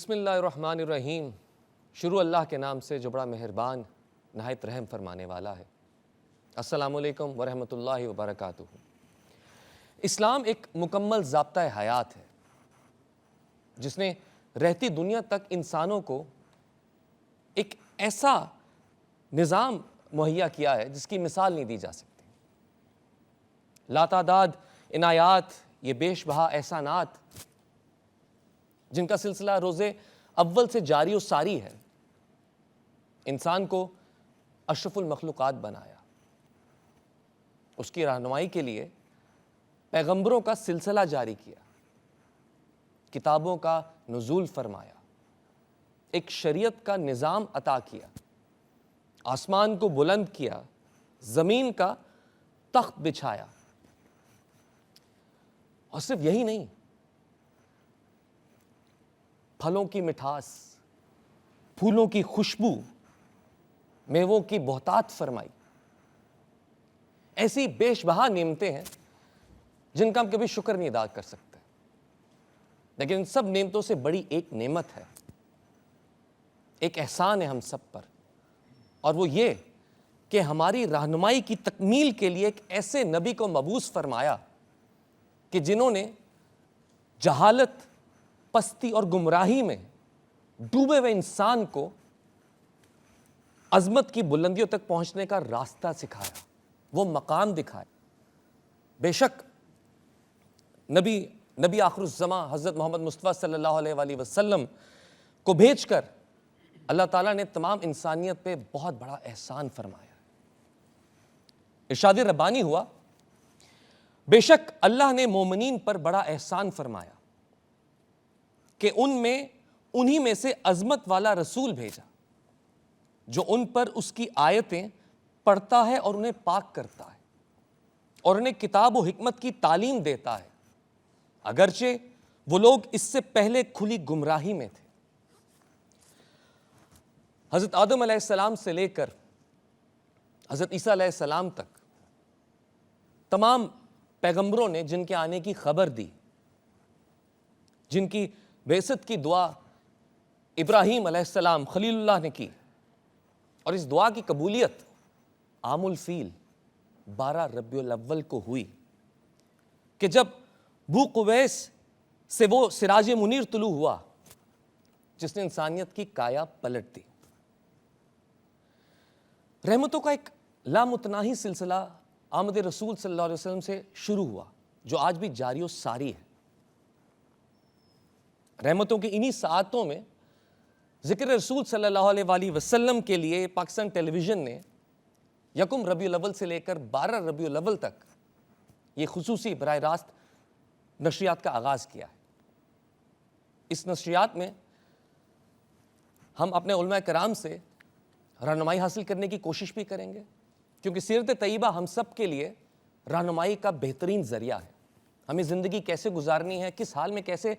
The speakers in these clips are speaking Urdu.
بسم اللہ الرحمن الرحیم۔ شروع اللہ کے نام سے جو بڑا مہربان نہایت رحم فرمانے والا ہے۔ السلام علیکم ورحمۃ اللہ وبرکاتہ۔ اسلام ایک مکمل ضابطۂ حیات ہے جس نے رہتی دنیا تک انسانوں کو ایک ایسا نظام مہیا کیا ہے جس کی مثال نہیں دی جا سکتی۔ لاتعداد عنایات، یہ بیش بہا احسانات جن کا سلسلہ روز اول سے جاری و ساری ہے، انسان کو اشرف المخلوقات بنایا، اس کی رہنمائی کے لیے پیغمبروں کا سلسلہ جاری کیا، کتابوں کا نزول فرمایا، ایک شریعت کا نظام عطا کیا، آسمان کو بلند کیا، زمین کا تخت بچھایا، اور صرف یہی نہیں، پھلوں کی مٹھاس، پھولوں کی خوشبو، میووں کی بہتات فرمائی۔ ایسی بیش بہا نعمتیں ہیں جن کا ہم کبھی شکر نہیں ادا کر سکتے، لیکن ان سب نعمتوں سے بڑی ایک نعمت ہے، ایک احسان ہے ہم سب پر، اور وہ یہ کہ ہماری رہنمائی کی تکمیل کے لیے ایک ایسے نبی کو مبعوث فرمایا کہ جنہوں نے جہالت، پستی اور گمراہی میں ڈوبے ہوئے انسان کو عظمت کی بلندیوں تک پہنچنے کا راستہ سکھایا، وہ مقام دکھایا۔ بے شک نبی آخر الزماں حضرت محمد مصطفیٰ صلی اللہ علیہ وآلہ وسلم کو بھیج کر اللہ تعالیٰ نے تمام انسانیت پہ بہت بڑا احسان فرمایا۔ ارشاد ربانی ہوا، بے شک اللہ نے مومنین پر بڑا احسان فرمایا کہ انہی میں سے عظمت والا رسول بھیجا جو ان پر اس کی آیتیں پڑھتا ہے اور انہیں پاک کرتا ہے اور انہیں کتاب و حکمت کی تعلیم دیتا ہے، اگرچہ وہ لوگ اس سے پہلے کھلی گمراہی میں تھے۔ حضرت آدم علیہ السلام سے لے کر حضرت عیسیٰ علیہ السلام تک تمام پیغمبروں نے جن کے آنے کی خبر دی، جن کی بعثت کی دعا ابراہیم علیہ السلام خلیل اللہ نے کی، اور اس دعا کی قبولیت عام الفیل 12 ربیع الاول کو ہوئی کہ جب بو قویس سے وہ سراج منیر طلوع ہوا جس نے انسانیت کی کایا پلٹ دی۔ رحمتوں کا ایک لامتناہی سلسلہ آمد رسول صلی اللہ علیہ وسلم سے شروع ہوا جو آج بھی جاری و ساری ہے۔ رحمتوں کی انہی ساعتوں میں ذکر رسول صلی اللہ علیہ وآلہ وسلم کے لیے پاکستان ٹیلی ویژن نے یکم ربیع الاول سے لے کر 12 ربیع الاول تک یہ خصوصی براہ راست نشریات کا آغاز کیا ہے۔ اس نشریات میں ہم اپنے علماء کرام سے رہنمائی حاصل کرنے کی کوشش بھی کریں گے، کیونکہ سیرت طیبہ ہم سب کے لیے رہنمائی کا بہترین ذریعہ ہے۔ ہمیں زندگی کیسے گزارنی ہے، کس حال میں کیسے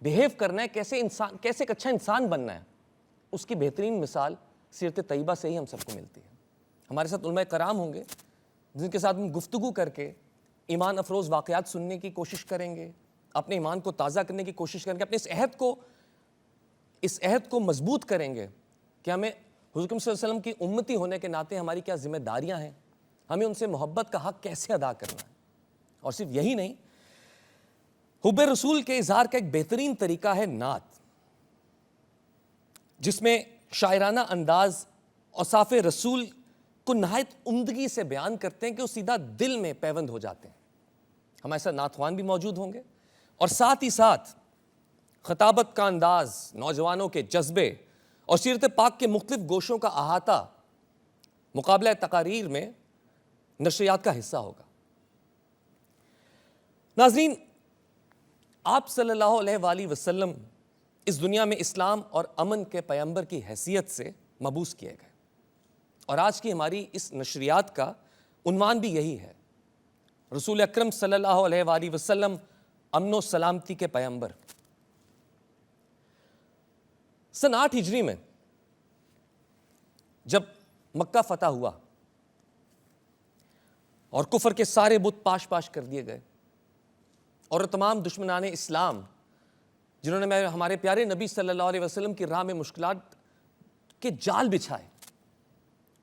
بیہیو کرنا ہے، کیسے ایک اچھا انسان بننا ہے، اس کی بہترین مثال سیرت طیبہ سے ہی ہم سب کو ملتی ہے۔ ہمارے ساتھ علماء کرام ہوں گے جن کے ساتھ ہم گفتگو کر کے ایمان افروز واقعات سننے کی کوشش کریں گے، اپنے ایمان کو تازہ کرنے کی کوشش کریں گے، اپنے اس عہد کو مضبوط کریں گے کہ ہمیں حضور صلی اللہ علیہ وسلم کی امتی ہونے کے ناطے ہماری کیا ذمہ داریاں ہیں، ہمیں ان سے محبت کا حق کیسے ادا کرنا ہے۔ اور صرف یہی نہیں، حب رسول کے اظہار کا ایک بہترین طریقہ ہے نعت، جس میں شاعرانہ انداز اوصاف رسول کو نہایت عمدگی سے بیان کرتے ہیں کہ وہ سیدھا دل میں پیوند ہو جاتے ہیں۔ ہمارے ساتھ نعت خوان بھی موجود ہوں گے، اور ساتھ ہی ساتھ خطابت کا انداز، نوجوانوں کے جذبے اور سیرت پاک کے مختلف گوشوں کا احاطہ مقابلہ تقاریر میں نشریات کا حصہ ہوگا۔ ناظرین، آپ صلی اللہ علیہ وآلہ وسلم اس دنیا میں اسلام اور امن کے پیغمبر کی حیثیت سے مبعوث کیے گئے، اور آج کی ہماری اس نشریات کا عنوان بھی یہی ہے، رسول اکرم صلی اللہ علیہ وآلہ وسلم امن و سلامتی کے پیغمبر۔ سن 8 ہجری میں جب مکہ فتح ہوا اور کفر کے سارے بت پاش پاش کر دیے گئے اور تمام دشمنان اسلام جنہوں نے ہمارے پیارے نبی صلی اللہ علیہ وسلم کی راہ میں مشکلات کے جال بچھائے،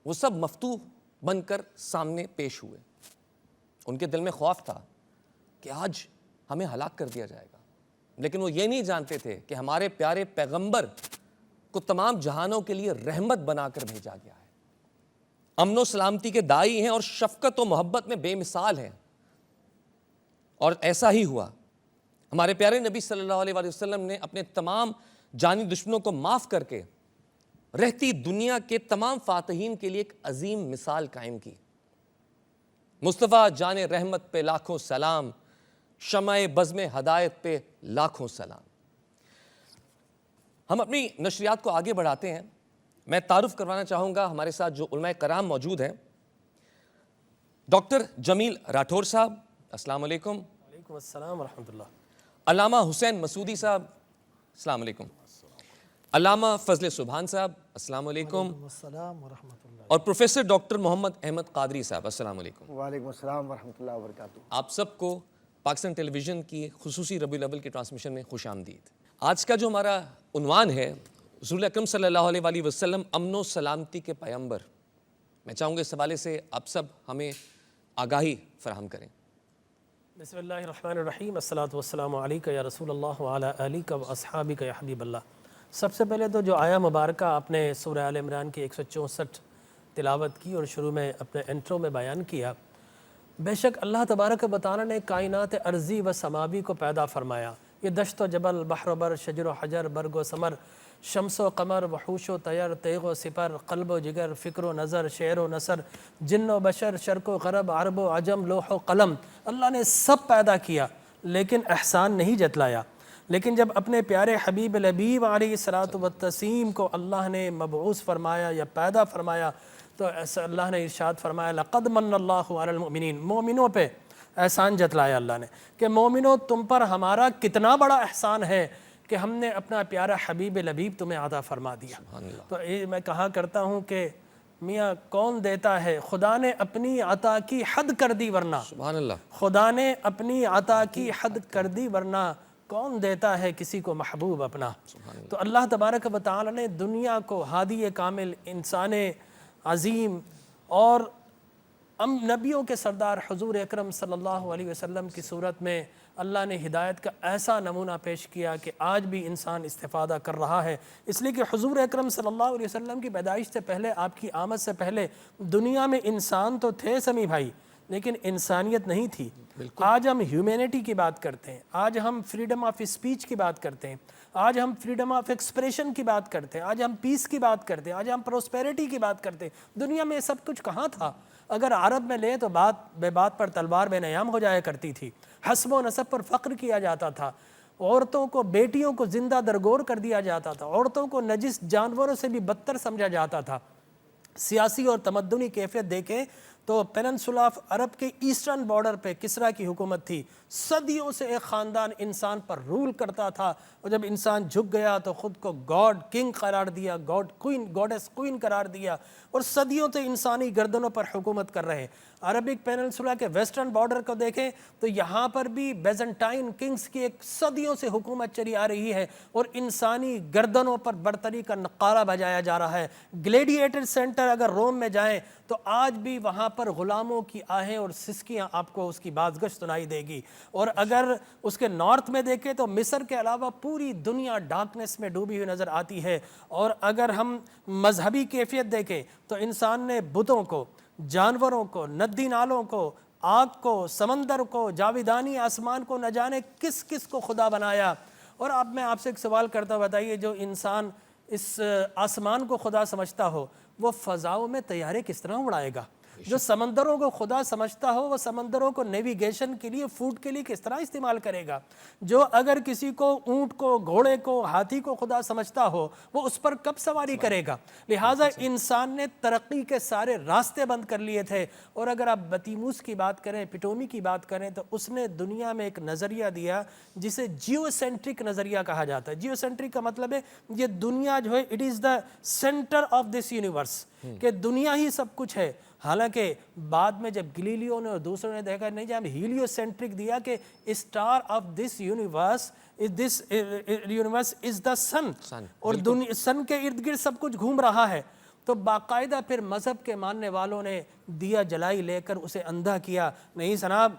وہ سب مفتوح بن کر سامنے پیش ہوئے۔ ان کے دل میں خوف تھا کہ آج ہمیں ہلاک کر دیا جائے گا، لیکن وہ یہ نہیں جانتے تھے کہ ہمارے پیارے پیغمبر کو تمام جہانوں کے لیے رحمت بنا کر بھیجا گیا ہے، امن و سلامتی کے داعی ہیں اور شفقت و محبت میں بے مثال ہیں۔ اور ایسا ہی ہوا، ہمارے پیارے نبی صلی اللہ علیہ وسلم نے اپنے تمام جانی دشمنوں کو معاف کر کے رہتی دنیا کے تمام فاتحین کے لیے ایک عظیم مثال قائم کی۔ مصطفیٰ جان رحمت پہ لاکھوں سلام، شمع بزم ہدایت پہ لاکھوں سلام۔ ہم اپنی نشریات کو آگے بڑھاتے ہیں۔ میں تعارف کروانا چاہوں گا ہمارے ساتھ جو علماء کرام موجود ہیں۔ ڈاکٹر جمیل راٹھور صاحب، السلام علیکم۔ وعلیکم السلام ورحمۃ اللہ۔ علامہ حسین مسعودی صاحب، السلام علیکم۔ علامہ فضل سبحان صاحب، السلام علیکم۔ السلام ورحمۃ اللہ۔ اور پروفیسر ڈاکٹر محمد احمد قادری صاحب، السلام علیکم۔ وعلیکم السلام ورحمۃ اللہ وبرکاتہ۔ آپ سب کو پاکستان ٹیلی ویژن کی خصوصی ربیع الاول کی ٹرانسمیشن میں خوش آمدید۔ آج کا جو ہمارا عنوان ہے، رسول اکرم صلی اللہ علیہ وآلہ وسلم امن و سلامتی کے پیغمبر۔ میں چاہوں گا اس حوالے سے آپ سب ہمیں آگاہی فراہم کریں۔ بسم اللہ الرحمن الرحیم، الصلاۃ والسلام علیک یا رسول اللہ وعلی آلک و اصحابک یا حبیب اللہ۔ سب سے پہلے تو جو آیا مبارکہ آپ نے سورہ آل عمران کی 164 تلاوت کی اور شروع میں اپنے انٹرو میں بیان کیا، بے شک اللہ تبارک و تعالی نے کائنات ارضی و سماوی کو پیدا فرمایا۔ یہ دشت و جبل، بحر و بر، شجر و حجر، برگ و ثمر، شمس و قمر، وحوش و طیر، تیغ و سپر، قلب و جگر، فکر و نظر، شعر و نثر، جن و بشر، شرق و غرب، عرب و عجم، لوح و قلم، اللہ نے سب پیدا کیا لیکن احسان نہیں جتلایا۔ لیکن جب اپنے پیارے حبیب لبیب علیہ الصلوۃ والتسلیم کو اللہ نے مبعوث فرمایا یا پیدا فرمایا تو اللہ نے ارشاد فرمایا لقد من اللہ علی المؤمنین، مومنوں پہ احسان جتلایا اللہ نے کہ مومنوں تم پر ہمارا کتنا بڑا احسان ہے کہ ہم نے اپنا پیارا حبیب لبیب تمہیں عطا فرما دیا۔ تو میں کہا کرتا ہوں کہ میاں کون دیتا ہے، خدا نے اپنی عطا کی حد کر دی ورنہ، سبحان اللہ، خدا نے اپنی عطا کی حد کر دی ورنہ کون دیتا ہے کسی کو محبوب اپنا۔ تو اللہ تبارک و تعالی نے دنیا کو ہادی کامل، انسان عظیم اور نبیوں کے سردار حضور اکرم صلی اللہ علیہ وسلم کی صورت میں اللہ نے ہدایت کا ایسا نمونہ پیش کیا کہ آج بھی انسان استفادہ کر رہا ہے۔ اس لیے کہ حضور اکرم صلی اللہ علیہ وسلم کی پیدائش سے پہلے، آپ کی آمد سے پہلے دنیا میں انسان تو تھے سمی بھائی، لیکن انسانیت نہیں تھی۔ آج ہم ہیومینٹی کی بات کرتے ہیں، آج ہم فریڈم آف اسپیچ کی بات کرتے ہیں، آج ہم فریڈم آف ایکسپریشن کی بات کرتے ہیں، آج ہم پیس کی بات کرتے ہیں، آج ہم پروسپیرٹی کی بات کرتے ہیں۔ دنیا میں سب کچھ کہاں تھا؟ اگر عرب میں لیں تو بے بات پر تلوار بے نیام ہو جایا کرتی تھی، حسب و نسب پر فخر کیا جاتا تھا، عورتوں کو، بیٹیوں کو زندہ درگور کر دیا جاتا تھا، عورتوں کو نجس جانوروں سے بھی بدتر سمجھا جاتا تھا۔ سیاسی اور تمدنی کیفیت دیکھیں تو پیننسولا آف عرب کے ایسٹرن بارڈر پہ کسرا کی حکومت تھی۔ صدیوں سے ایک خاندان انسان پر رول کرتا تھا، اور جب انسان جھک گیا تو خود کو گاڈ کنگ قرار دیا، گاڈیس کوئین قرار دیا، اور صدیوں سے انسانی گردنوں پر حکومت کر رہے۔ عربک پیننسولا کے ویسٹرن بارڈر کو دیکھیں تو یہاں پر بھی بیزنٹائن کنگز کی ایک صدیوں سے حکومت چلی آ رہی ہے، اور انسانی گردنوں پر برتری کا نقارہ بجایا جا رہا ہے۔ گلیڈیٹر سینٹر اگر روم میں جائیں تو آج بھی وہاں پر غلاموں کی آہیں اور سسکیاں آپ کو اس کی بازگشت سنائی دے گی۔ اور اگر اس کے نارتھ میں دیکھیں تو مصر کے علاوہ پوری دنیا ڈارکنیس میں ڈوبی ہوئی نظر آتی ہے۔ اور اگر ہم مذہبی کیفیت دیکھیں تو انسان نے بتوں کو، جانوروں کو، ندی نالوں کو، آگ کو، سمندر کو، جاویدانی آسمان کو، نہ جانے کس کس کو خدا بنایا۔ اور اب میں آپ سے ایک سوال کرتا ہوں، بتائیے جو انسان اس آسمان کو خدا سمجھتا ہو وہ فضاؤں میں طیارے کس طرح اڑائے گا؟ جو سمندروں کو خدا سمجھتا ہو وہ سمندروں کو نیویگیشن کے لیے، فوڈ کے لیے کس طرح استعمال کرے گا؟ جو اگر کسی کو اونٹ کو، گھوڑے کو، ہاتھی کو خدا سمجھتا ہو وہ اس پر کب سواری کرے گا؟ لہٰذا انسان نے ترقی کے سارے راستے بند کر لیے تھے۔ اور اگر آپ بطیموس کی بات کریں، پٹومی کی بات کریں، تو اس نے دنیا میں ایک نظریہ دیا جسے جیو سینٹرک نظریہ کہا جاتا ہے۔ جیو سینٹرک کا مطلب ہے یہ دنیا جو ہے it is the centre of this universe, کہ دنیا ہی سب کچھ ہے۔ حالانکہ بعد میں جب گلیلیو نے اور دوسروں نے دیکھا نہیں، جب ہیلیو سینٹرک دیا کہ star of this universe this universe is the sun, Sun، اور سن کے ارد گرد سب کچھ گھوم رہا ہے، تو باقاعدہ پھر مذہب کے ماننے والوں نے دیا جلائی لے کر اسے اندھا کیا۔ نہیں جناب،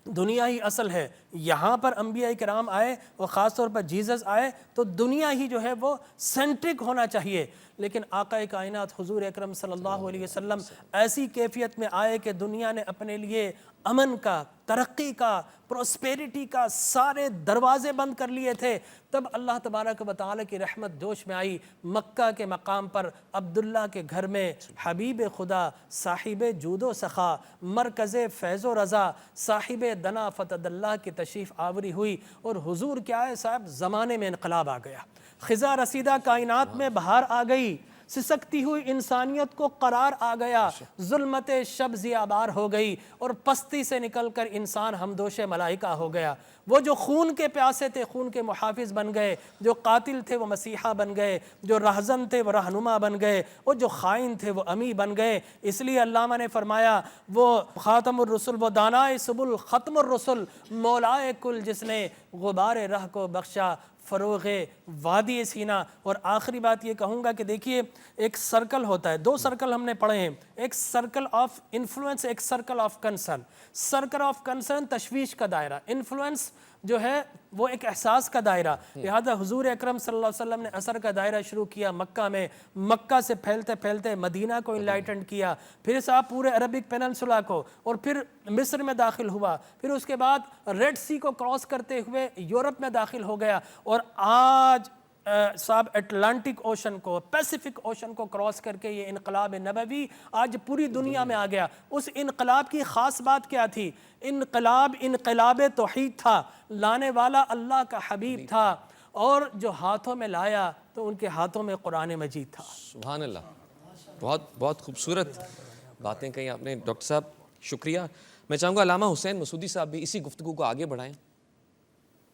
دنیا ہی اصل ہے، یہاں پر انبیاء کرام آئے اور خاص طور پر جیزس آئے تو دنیا ہی جو ہے وہ سینٹرک ہونا چاہیے، لیکن آقا کائنات حضور اکرم صلی اللہ علیہ وسلم ایسی کیفیت میں آئے کہ دنیا نے اپنے لیے امن کا، ترقی کا، پروسپیرٹی کا سارے دروازے بند کر لیے تھے، تب اللہ تبارک و تعالیٰ کی رحمت جوش میں آئی۔ مکہ کے مقام پر عبداللہ کے گھر میں حبیب خدا، صاحب جود و سخا، مرکز فیض و رضا، صاحب دنا فتد اللہ کی تشریف آوری ہوئی، اور حضور کیا ہے صاحب، زمانے میں انقلاب آ گیا، خزاں رسیدہ کائنات میں بہار آ گئی، سسکتی ہوئی انسانیت کو قرار آ گیا، ظلمت شب ضیابار ہو گئی، اور پستی سے نکل کر انسان ہمدوش ملائکہ ہو گیا۔ وہ جو خون کے پیاسے تھے خون کے محافظ بن گئے، جو قاتل تھے وہ مسیحا بن گئے، جو رہزن تھے وہ رہنما بن گئے، اور جو خائن تھے وہ امی بن گئے۔ اس لیے علامہ نے فرمایا وہ خاتم الرسل، وہ دانائے سبل ختم الرسل، مولائے کل جس نے غبار رہ کو بخشا، فروغ وادی سینہ۔ اور آخری بات یہ کہوں گا کہ دیکھیے ایک سرکل ہوتا ہے، دو سرکل ہم نے پڑھے ہیں، ایک سرکل آف انفلوئنس، ایک circle of concern. Circle of concern تشویش کا دائرہ، انفلوئنس جو ہے وہ ایک احساس کا دائرہ، لہذا حضور اکرم صلی اللہ علیہ وسلم نے اثر کا دائرہ شروع کیا مکہ میں، مکہ سے پھیلتے پھیلتے مدینہ کو انلائٹنڈ کیا، پھر صاحب پورے عربک پیننسولا کو، اور پھر مصر میں داخل ہوا، پھر اس کے بعد ریڈ سی کو کراس کرتے ہوئے یورپ میں داخل ہو گیا، اور آج صاحب اٹلانٹک اوشن کو، پیسیفک اوشن کو کراس کر کے یہ انقلاب نبوی آج پوری دنیا میں آ گیا۔ اس انقلاب کی خاص بات کیا تھی؟ انقلاب توحید تھا، لانے والا اللہ کا حبیب تھا، اور جو ہاتھوں میں لایا تو ان کے ہاتھوں میں قرآن مجید تھا۔ سبحان اللہ، بہت بہت خوبصورت باتیں کہیں آپ نے ڈاکٹر صاحب، شکریہ۔ میں چاہوں گا علامہ حسین مسعودی صاحب بھی اسی گفتگو کو آگے بڑھائیں۔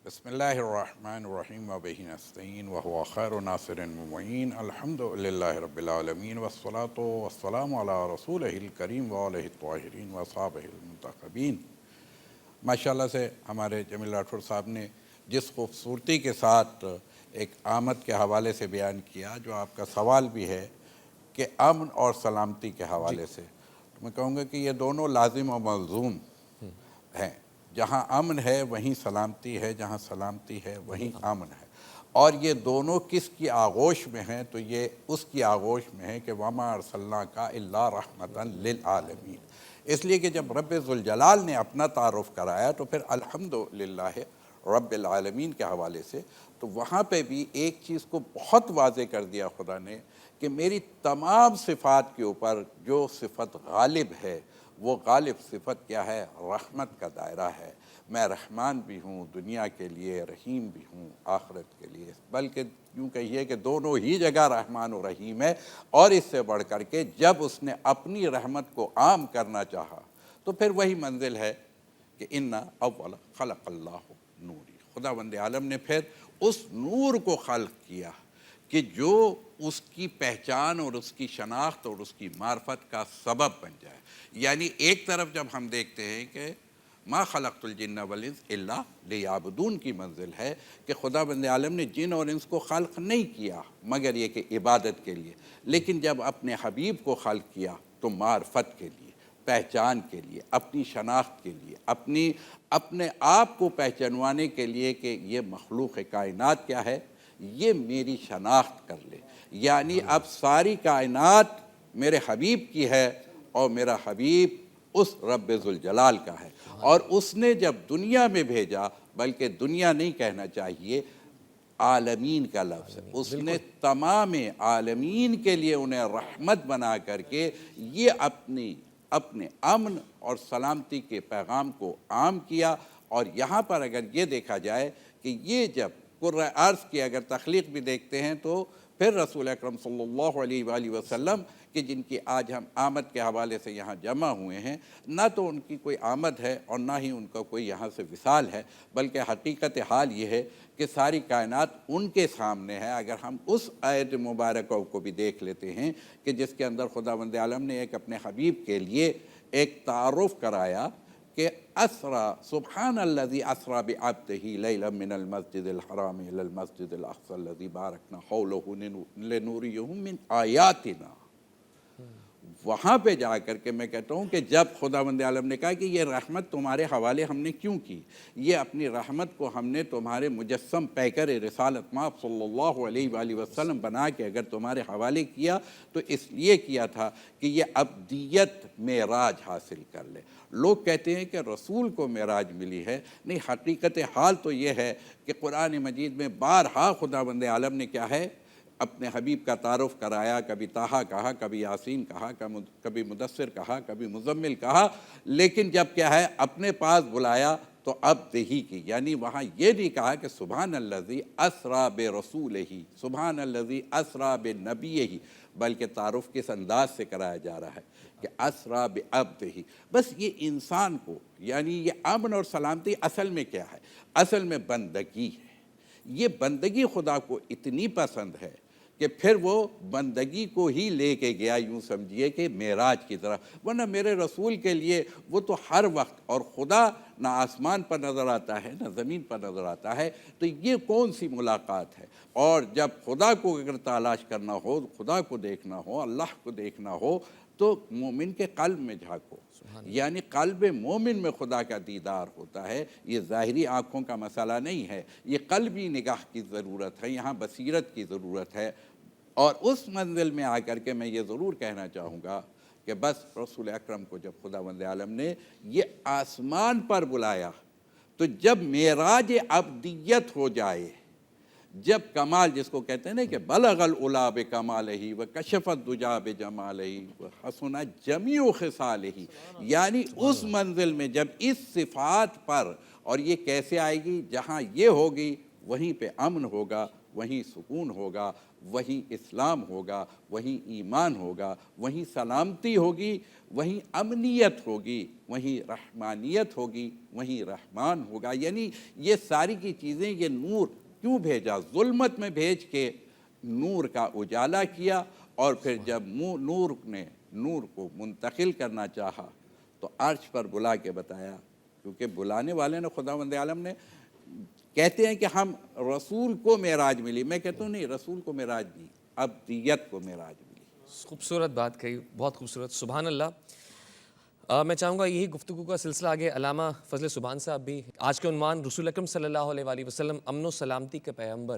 بسم اللہ الرحمن الرحیم وبہ نستعین وہو خیر ناصر ومعین، الحمدللہ رب العالمین والصلاة والسلام علی رسولہ الکریم وآلہ الطاہرین واصحابہ المنتخبین۔ ماشاءاللہ سے ہمارے جمیل راٹھور صاحب نے جس خوبصورتی کے ساتھ ایک آمد کے حوالے سے بیان کیا، جو آپ کا سوال بھی ہے کہ امن اور سلامتی کے حوالے سے، تو میں کہوں گا کہ یہ دونوں لازم و ملزوم ہیں۔ جہاں امن ہے وہیں سلامتی ہے، جہاں سلامتی ہے وہیں امن ہے، اور یہ دونوں کس کی آغوش میں ہیں؟ تو یہ اس کی آغوش میں ہے کہ وَمَا أَرْسَلْنَاكَ إِلَّا رَحْمَةً لِلْعَالَمِينَ۔ اس لیے کہ جب رب ذوالجلال نے اپنا تعارف کرایا تو پھر الحمدللہ رب العالمین کے حوالے سے، تو وہاں پہ بھی ایک چیز کو بہت واضح کر دیا خدا نے کہ میری تمام صفات کے اوپر جو صفت غالب ہے، وہ غالب صفت کیا ہے؟ رحمت کا دائرہ ہے۔ میں رحمان بھی ہوں دنیا کے لیے، رحیم بھی ہوں آخرت کے لیے، بلکہ یوں کہیے کہ دونوں ہی جگہ رحمان و رحیم ہے۔ اور اس سے بڑھ کر کے جب اس نے اپنی رحمت کو عام کرنا چاہا تو پھر وہی منزل ہے کہ اِنَّا اول خلق اللہ نوری، خداوند عالم نے پھر اس نور کو خلق کیا کہ جو اس کی پہچان اور اس کی شناخت اور اس کی معرفت کا سبب بن جائے۔ یعنی ایک طرف جب ہم دیکھتے ہیں کہ ما خلقت الجن والانس الا لیعبدون کی منزل ہے کہ خداوند عالم نے جن اور انس کو خلق نہیں کیا مگر یہ کہ عبادت کے لیے، لیکن جب اپنے حبیب کو خلق کیا تو معرفت کے لیے، پہچان کے لیے، اپنی شناخت کے لیے، اپنے آپ کو پہچانوانے کے لیے کہ یہ مخلوق کائنات کیا ہے، یہ میری شناخت کر لے۔ یعنی اب ساری کائنات میرے حبیب کی ہے، اور میرا حبیب اس رب ذوالجلال کا ہے، اور اس نے جب دنیا میں بھیجا، بلکہ دنیا نہیں کہنا چاہیے، عالمین کا لفظ ہے، اس نے تمام عالمین کے لیے انہیں رحمت بنا کر کے یہ اپنے امن اور سلامتی کے پیغام کو عام کیا۔ اور یہاں پر اگر یہ دیکھا جائے کہ یہ جب قرۂ ارض کی اگر تخلیق بھی دیکھتے ہیں تو پھر رسول اکرم صلی اللہ علیہ وآلہ وسلم کہ جن کی آج ہم آمد کے حوالے سے یہاں جمع ہوئے ہیں، نہ تو ان کی کوئی آمد ہے اور نہ ہی ان کا کوئی یہاں سے وصال ہے، بلکہ حقیقت حال یہ ہے کہ ساری کائنات ان کے سامنے ہے۔ اگر ہم اس آیت مبارکہ کو بھی دیکھ لیتے ہیں کہ جس کے اندر خداوند عالم نے ایک اپنے حبیب کے لیے ایک تعارف کرایا کہ اسرا سبحان الذی اسرا بعبدہ لیلا من المسجد الحرام الی المسجد الاقصی الذی بارکنا حولہ لنوریہ من آیاتنا. وہاں پہ جا کر کے میں کہتا ہوں کہ جب خداوند عالم نے کہا کہ یہ رحمت تمہارے حوالے ہم نے کیوں کی، یہ اپنی رحمت کو ہم نے تمہارے مجسم پیکر رسالت مآب صلی اللہ علیہ وآلہ وسلم بنا کے اگر تمہارے حوالے کیا تو اس لیے کیا تھا کہ یہ ابدیت معراج حاصل کر لے. لوگ کہتے ہیں کہ رسول کو معراج ملی ہے، نہیں، حقیقت حال تو یہ ہے کہ قرآن مجید میں بارہا خداوند عالم نے کیا ہے اپنے حبیب کا تعارف کرایا، کبھی طٰہٰ کہا، کبھی یاسین کہا، کبھی مدثر کہا، کبھی مزمل کہا، لیکن جب کیا ہے اپنے پاس بلایا تو عبدہ کی، یعنی وہاں یہ نہیں کہا کہ سبحان الذی اسریٰ برسولہ، سبحان الذی اسریٰ بنبیہ، بلکہ تعارف کس انداز سے کرایا جا رہا ہے کہ اسریٰ بعبدہ. بس یہ انسان کو، یعنی یہ امن اور سلامتی اصل میں کیا ہے؟ اصل میں بندگی ہے. یہ بندگی خدا کو اتنی پسند ہے کہ پھر وہ بندگی کو ہی لے کے گیا، یوں سمجھیے کہ معراج کی طرح. ورنہ میرے رسول کے لیے وہ تو ہر وقت، اور خدا نہ آسمان پر نظر آتا ہے نہ زمین پر نظر آتا ہے، تو یہ کون سی ملاقات ہے؟ اور جب خدا کو اگر تلاش کرنا ہو، خدا کو دیکھنا ہو، اللہ کو دیکھنا ہو، تو مومن کے قلب میں جھانکو، یعنی قلب مومن میں خدا کا دیدار ہوتا ہے. یہ ظاہری آنکھوں کا مسئلہ نہیں ہے، یہ قلبی نگاہ کی ضرورت ہے، یہاں بصیرت کی ضرورت ہے. اور اس منزل میں آ کر کے میں یہ ضرور کہنا چاہوں گا کہ بس رسول اکرم کو جب خداوند عالم نے یہ آسمان پر بلایا تو جب معراج عبدیت ہو جائے، جب کمال جس کو کہتے ہیں نا کہ بلغ العلا بکمالہ وکشف الدجا بجمالہ وحسن جمیع خصالہ، یعنی اس منزل میں جب اس صفات پر، اور یہ کیسے آئے گی؟ جہاں یہ ہوگی وہیں پہ امن ہوگا، وہیں سکون ہوگا، وہیں اسلام ہوگا، وہیں ایمان ہوگا، وہیں سلامتی ہوگی، وہیں امنیت ہوگی، وہیں رحمانیت ہوگی، وہیں رحمان ہوگا. یعنی یہ ساری کی چیزیں، یہ نور کیوں بھیجا؟ ظلمت میں بھیج کے نور کا اجالا کیا، اور پھر جب نور نے نور کو منتقل کرنا چاہا تو عرش پر بلا کے بتایا، کیونکہ بلانے والے نے خداوند عالم نے. کہتے ہیں کہ ہم رسول کو معراج ملی، میں کہتا ہوں نہیں، رسول کو معراج نہیں، عبدیت کو معراج ملی. خوبصورت بات کہی، بہت خوبصورت، سبحان اللہ. میں چاہوں گا یہی گفتگو کا سلسلہ آگے علامہ فضل سبحان صاحب بھی. آج کے عنوان رسول اکرم صلی اللہ علیہ وآلہ وسلم امن و سلامتی کے پیغمبر،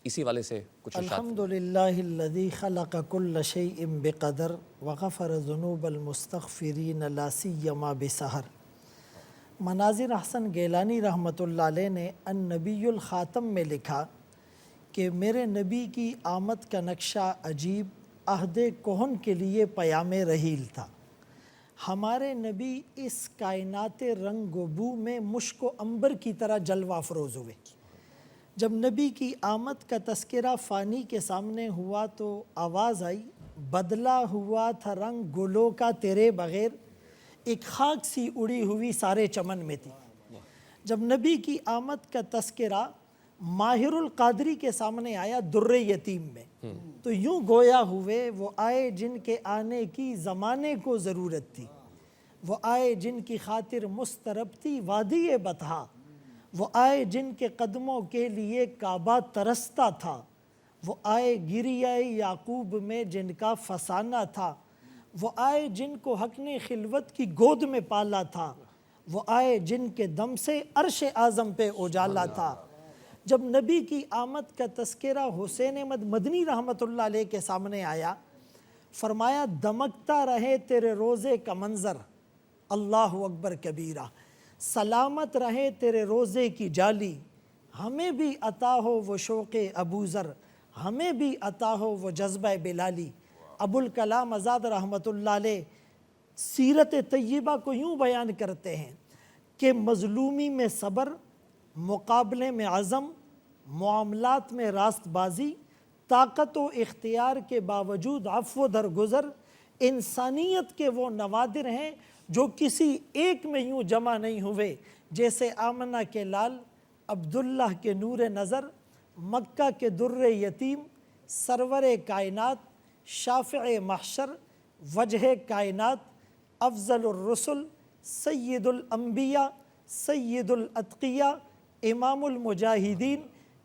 اسی والے سے کچھ ارشاد. الحمدللہ الذی خلق کل شیء بقدر وغفر ذنوب المستغفرین لا سیما بسحر. مناظر حسن گیلانی رحمۃ اللہ علیہ نے النبی الخاتم میں لکھا کہ میرے نبی کی آمد کا نقشہ عجیب عہد کہن کے لیے پیام رحیل تھا. ہمارے نبی اس کائنات رنگ و بو میں مشک و عنبر کی طرح جلوہ افروز ہوئے. جب نبی کی آمد کا تذکرہ فانی کے سامنے ہوا تو آواز آئی، بدلا ہوا تھا رنگ گلوں کا تیرے بغیر، ایک خاک سی اڑی ہوئی سارے چمن میں تھی. جب نبی کی آمد کا تذکرہ ماہر القادری کے سامنے آیا در یتیم میں، تو یوں گویا ہوئے وہ آئے جن کے آنے کی زمانے کو ضرورت تھی، وہ آئے جن کی خاطر مسترب تھی وادی بطحا، وہ آئے جن کے قدموں کے لیے کعبہ ترستا تھا، وہ آئے گریہ یعقوب میں جن کا فسانہ تھا، وہ آئے جن کو حق نے خلوت کی گود میں پالا تھا، وہ آئے جن کے دم سے عرش اعظم پہ اجالا تھا. جب نبی کی آمد کا تذکرہ حسین احمد مدنی رحمۃ اللہ علیہ کے سامنے آیا، فرمایا دمکتا رہے تیرے روزے کا منظر، اللہ اکبر کبیرہ، سلامت رہے تیرے روزے کی جالی، ہمیں بھی عطا ہو وہ شوق ابوذر، ہمیں بھی عطا ہو وہ جذبہ بلالی. ابوالکلام آزاد رحمۃ اللہ علیہ سیرت طیبہ کو یوں بیان کرتے ہیں کہ مظلومی میں صبر، مقابلے میں عزم، معاملات میں راست بازی، طاقت و اختیار کے باوجود عفو درگزر، انسانیت کے وہ نوادر ہیں جو کسی ایک میں یوں جمع نہیں ہوئے جیسے آمنہ کے لال، عبداللہ کے نور نظر، مکہ کے در یتیم، سرور کائنات، شافع محشر، وجہ کائنات، افضل الرسل، سید الانبیاء سید الاتقیاء امام المجاہدین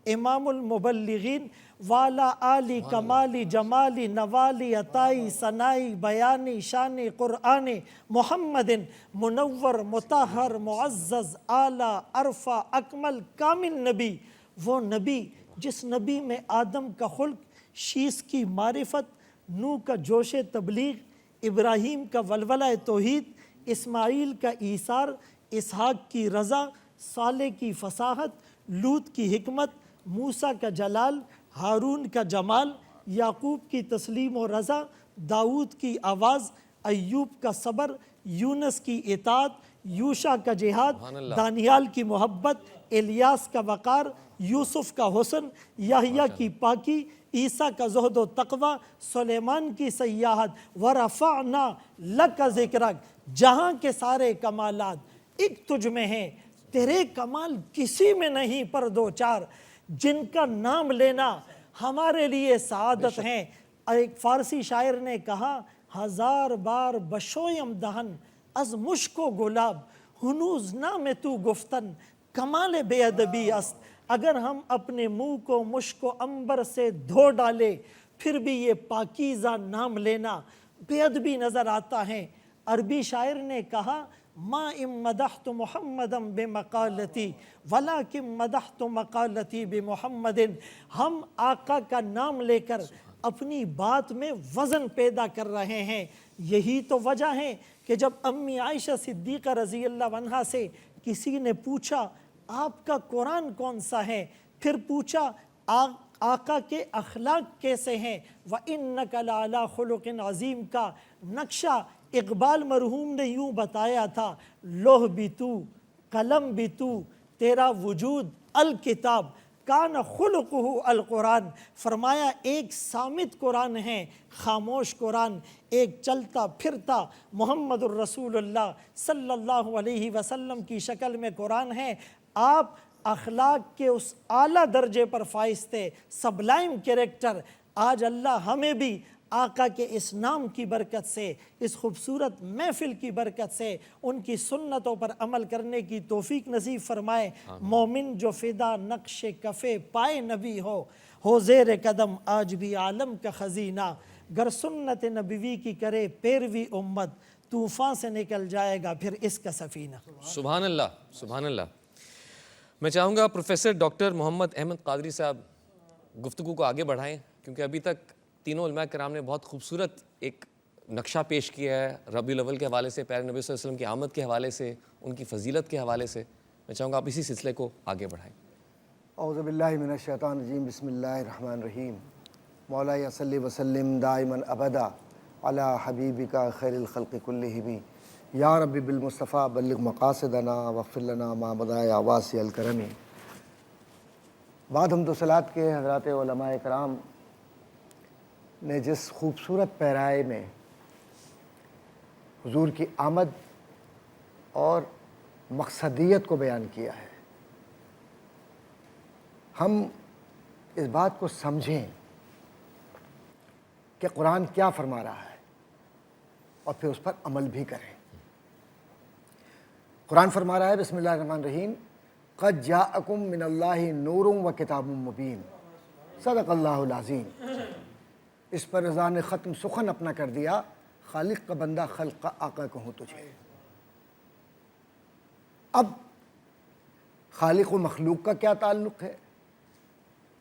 امام المبلغین والا آلی کمالی جمالی نوالی عطائی ثنائی بیانی شان قرآن محمد منور مطہر معزز اعلیٰ عرفہ اکمل کامل نبی، وہ نبی جس نبی میں آدم کا خلق، شیس کی معرفت، نوح کا جوش تبلیغ، ابراہیم کا ولولہ توحید، اسماعیل کا ایثار، اسحاق کی رضا، صالح کی فصاحت، لوط کی حکمت، موسیٰ کا جلال، ہارون کا جمال، یعقوب کی تسلیم و رضا، داؤد کی آواز، ایوب کا صبر، یونس کی اطاعت، یوشع کا جہاد، دانیال کی محبت، الیاس کا وقار، یوسف کا حسن، یحییٰ کی پاکی، عیسیٰ کا زہد و تقوی، سلیمان کی سیاحت، ورفعنا لک ذکرک، جہاں کے سارے کمالات ایک تجھ میں ہیں، تیرے کمال کسی میں نہیں پر دو چار، جن کا نام لینا ہمارے لیے سعادت ہیں۔ ایک فارسی شاعر نے کہا، ہزار بار بشویم دہن از مشک و گلاب، ہنوز نام تو گفتن کمال بے ادبی است۔ اگر ہم اپنے منہ کو مشک و عنبر سے دھو ڈالے پھر بھی یہ پاکیزہ نام لینا بے ادبی نظر آتا ہے۔ عربی شاعر نے کہا، ما ام مدحت محمدا بمقالتی ولکن مدحت مقالتی بمحمد، ہم آقا کا نام لے کر اپنی بات میں وزن پیدا کر رہے ہیں۔ یہی تو وجہ ہے کہ جب امی عائشہ صدیقہ رضی اللہ عنہا سے کسی نے پوچھا آپ کا قرآن کون سا ہے، پھر پوچھا آقا کے اخلاق کیسے ہیں، وَإِنَّكَ لَعَلَىٰ خُلُقٍ عَظِيمٍ کا نقشہ اقبال مرحوم نے یوں بتایا تھا، لوح بھی تو، قلم بھی تو، تیرا وجود الکتاب، کان خلقہ القرآن، فرمایا ایک صامت قرآن ہے، خاموش قرآن، ایک چلتا پھرتا محمد الرسول اللہ صلی اللہ علیہ وسلم کی شکل میں قرآن ہے۔ آپ اخلاق کے اس اعلیٰ درجے پر فائز تھے، سبلائم کریکٹر۔ آج اللہ ہمیں بھی آقا کے اس نام کی برکت سے، اس خوبصورت محفل کی برکت سے ان کی سنتوں پر عمل کرنے کی توفیق نصیب فرمائے۔ مومن جو فدا نقش کفے پائے نبی ہو زیر قدم آج بھی عالم کا خزینہ، گر سنت نبوی کی کرے پیروی امت، طوفان سے نکل جائے گا پھر اس کا سفینہ۔ سبحان اللہ، سبحان اللہ۔ میں چاہوں گا پروفیسر ڈاکٹر محمد احمد قادری صاحب گفتگو کو آگے بڑھائیں، کیونکہ ابھی تک تینوں علماء کرام نے بہت خوبصورت ایک نقشہ پیش کیا ہے ربیع الاول کے حوالے سے، پیارے نبی صلی اللہ علیہ وسلم کی آمد کے حوالے سے، ان کی فضیلت کے حوالے سے۔ میں چاہوں گا آپ اسی سلسلے کو آگے بڑھائیں۔ اعوذ باللہ من الشیطان الرجیم، بسم اللہ الرحمن الرحیم۔ مولایا صلی وسلم دائما ابدا علی حبیبک خیر الخلق کلہم، یا رب بالمصطفیٰ بلغ مقاصدنا واغفر لنا ما مضی یا واسع الکرم۔ بعد حمد و صلوات کے حضرات علماء کرام نے جس خوبصورت پیرائے میں حضور کی آمد اور مقصدیت کو بیان کیا ہے، ہم اس بات کو سمجھیں کہ قرآن کیا فرما رہا ہے اور پھر اس پر عمل بھی کریں۔ قرآن فرما رہا ہے، بسم اللہ الرحمن الرحیم، قد جاءکم من اللہ نور و کتاب مبین، صدق اللہ العظیم۔ اس پر رضا نے ختم سخن اپنا کر دیا، خالق کا بندہ خلق کا آقا کہوں تجھے۔ اب خالق و مخلوق کا کیا تعلق ہے،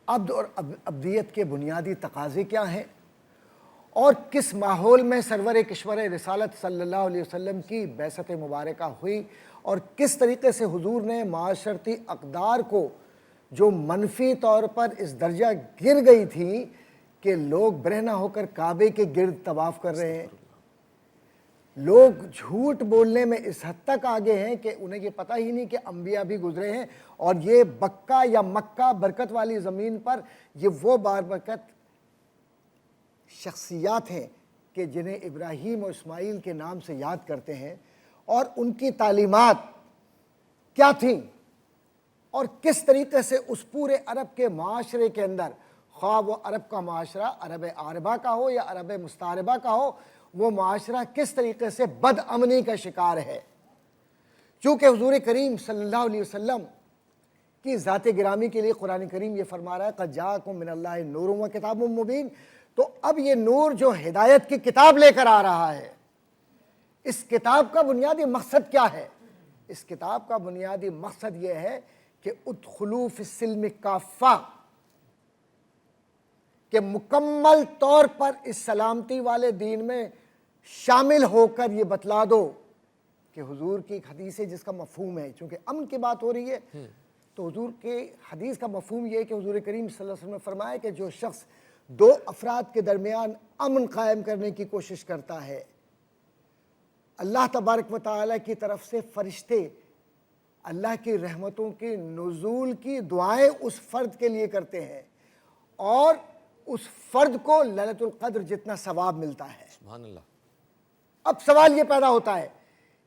عبد اور عبدیت کے بنیادی تقاضے کیا ہیں، اور کس ماحول میں سرور کشور رسالت صلی اللہ علیہ وسلم کی بعثت مبارکہ ہوئی، اور کس طریقے سے حضور نے معاشرتی اقدار کو جو منفی طور پر اس درجہ گر گئی تھی کہ لوگ برہنہ ہو کر کعبے کے گرد طواف کر رہے ہیں، لوگ جھوٹ بولنے میں اس حد تک آگے ہیں کہ انہیں یہ پتہ ہی نہیں کہ انبیاء بھی گزرے ہیں، اور یہ بکہ یا مکہ برکت والی زمین پر یہ وہ باربرکت شخصیات ہیں کہ جنہیں ابراہیم اور اسماعیل کے نام سے یاد کرتے ہیں، اور ان کی تعلیمات کیا تھیں، اور کس طریقے سے اس پورے عرب کے معاشرے کے اندر، خواہ وہ عرب کا معاشرہ عرب عاربہ کا ہو یا عرب مستعربہ کا ہو، وہ معاشرہ کس طریقے سے بد امنی کا شکار ہے، چونکہ حضور کریم صلی اللہ علیہ وسلم کی ذات گرامی کے لیے قرآن کریم یہ فرما رہا ہے قد جاءکم من اللہ نور و کتاب مبین، تو اب یہ نور جو ہدایت کی کتاب لے کر آ رہا ہے، اس کتاب کا بنیادی مقصد کیا ہے؟ اس کتاب کا بنیادی مقصد یہ ہے کہ ادخلوا فی السلم کافہ، کہ مکمل طور پر اس سلامتی والے دین میں شامل ہو کر یہ بتلا دو کہ حضور کی ایک حدیث ہے جس کا مفہوم ہے، چونکہ امن کی بات ہو رہی ہے تو حضور کے حدیث کا مفہوم یہ ہے کہ حضور کریم صلی اللہ علیہ وسلم نے فرمایا کہ جو شخص دو افراد کے درمیان امن قائم کرنے کی کوشش کرتا ہے، اللہ تبارک و تعالیٰ کی طرف سے فرشتے اللہ کی رحمتوں کے نزول کی دعائیں اس فرد کے لیے کرتے ہیں، اور اس فرد کو لیلۃ القدر جتنا ثواب ملتا ہے۔ سبحان اللہ۔ اب سوال یہ پیدا ہوتا ہے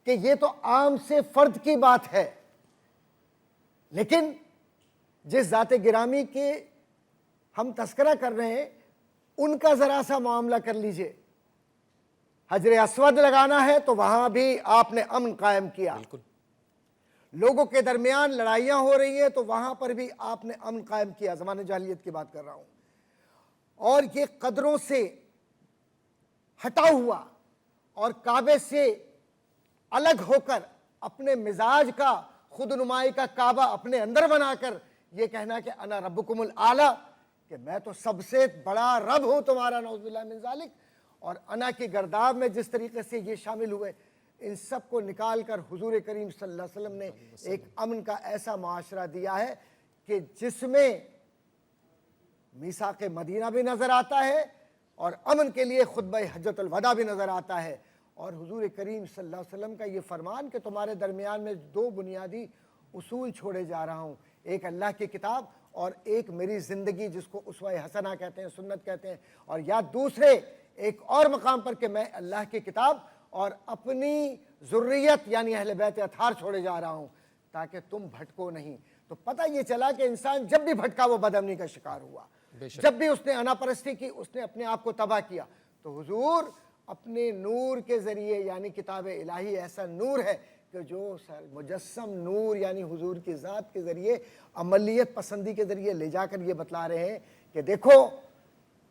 کہ یہ تو عام سے فرد کی بات ہے، لیکن جس ذات گرامی کے ہم تذکرہ کر رہے ہیں ان کا ذرا سا معاملہ کر لیجئے۔ حجر اسود لگانا ہے تو وہاں بھی آپ نے امن قائم کیا، بالکل۔ لوگوں کے درمیان لڑائیاں ہو رہی ہیں تو وہاں پر بھی آپ نے امن قائم کیا، زمانہ جاہلیت کی بات کر رہا ہوں، اور یہ قدروں سے ہٹا ہوا اور کعبے سے الگ ہو کر اپنے مزاج کا خود نمائی کا کعبہ اپنے اندر بنا کر یہ کہنا کہ انا ربکم الاعلی، کہ میں تو سب سے بڑا رب ہوں تمہارا، نعوذ باللہ من ذالک، اور انا کی گرداب میں جس طریقے سے یہ شامل ہوئے، ان سب کو نکال کر حضور کریم صلی اللہ علیہ وسلم نے ایک امن کا ایسا معاشرہ دیا ہے کہ جس میں میثاق مدینہ بھی نظر آتا ہے اور امن کے لیے خطبہ حجۃ الوداع بھی نظر آتا ہے، اور حضور کریم صلی اللہ علیہ وسلم کا یہ فرمان کہ تمہارے درمیان میں دو بنیادی اصول چھوڑے جا رہا ہوں، ایک اللہ کی کتاب اور ایک میری زندگی جس کو اسوہ حسنہ کہتے ہیں، سنت کہتے ہیں، اور یا دوسرے ایک اور مقام پر کہ میں اللہ کی کتاب اور اپنی ذریت یعنی اہل بیت اطہار چھوڑے جا رہا ہوں تاکہ تم بھٹکو نہیں۔ تو پتہ یہ چلا کہ انسان جب بھی بھٹکا وہ بدامنی کا شکار ہوا، جب بھی اس نے انا پرستی کی، اس نے اپنے آپ کو تباہ کیا۔ تو حضور اپنے نور کے ذریعے یعنی کتاب الہی ایسا نور ہے کہ جو مجسم نور یعنی حضور کی ذات کے ذریعے عملیت پسندی کے ذریعے لے جا کر یہ بتلا رہے ہیں کہ دیکھو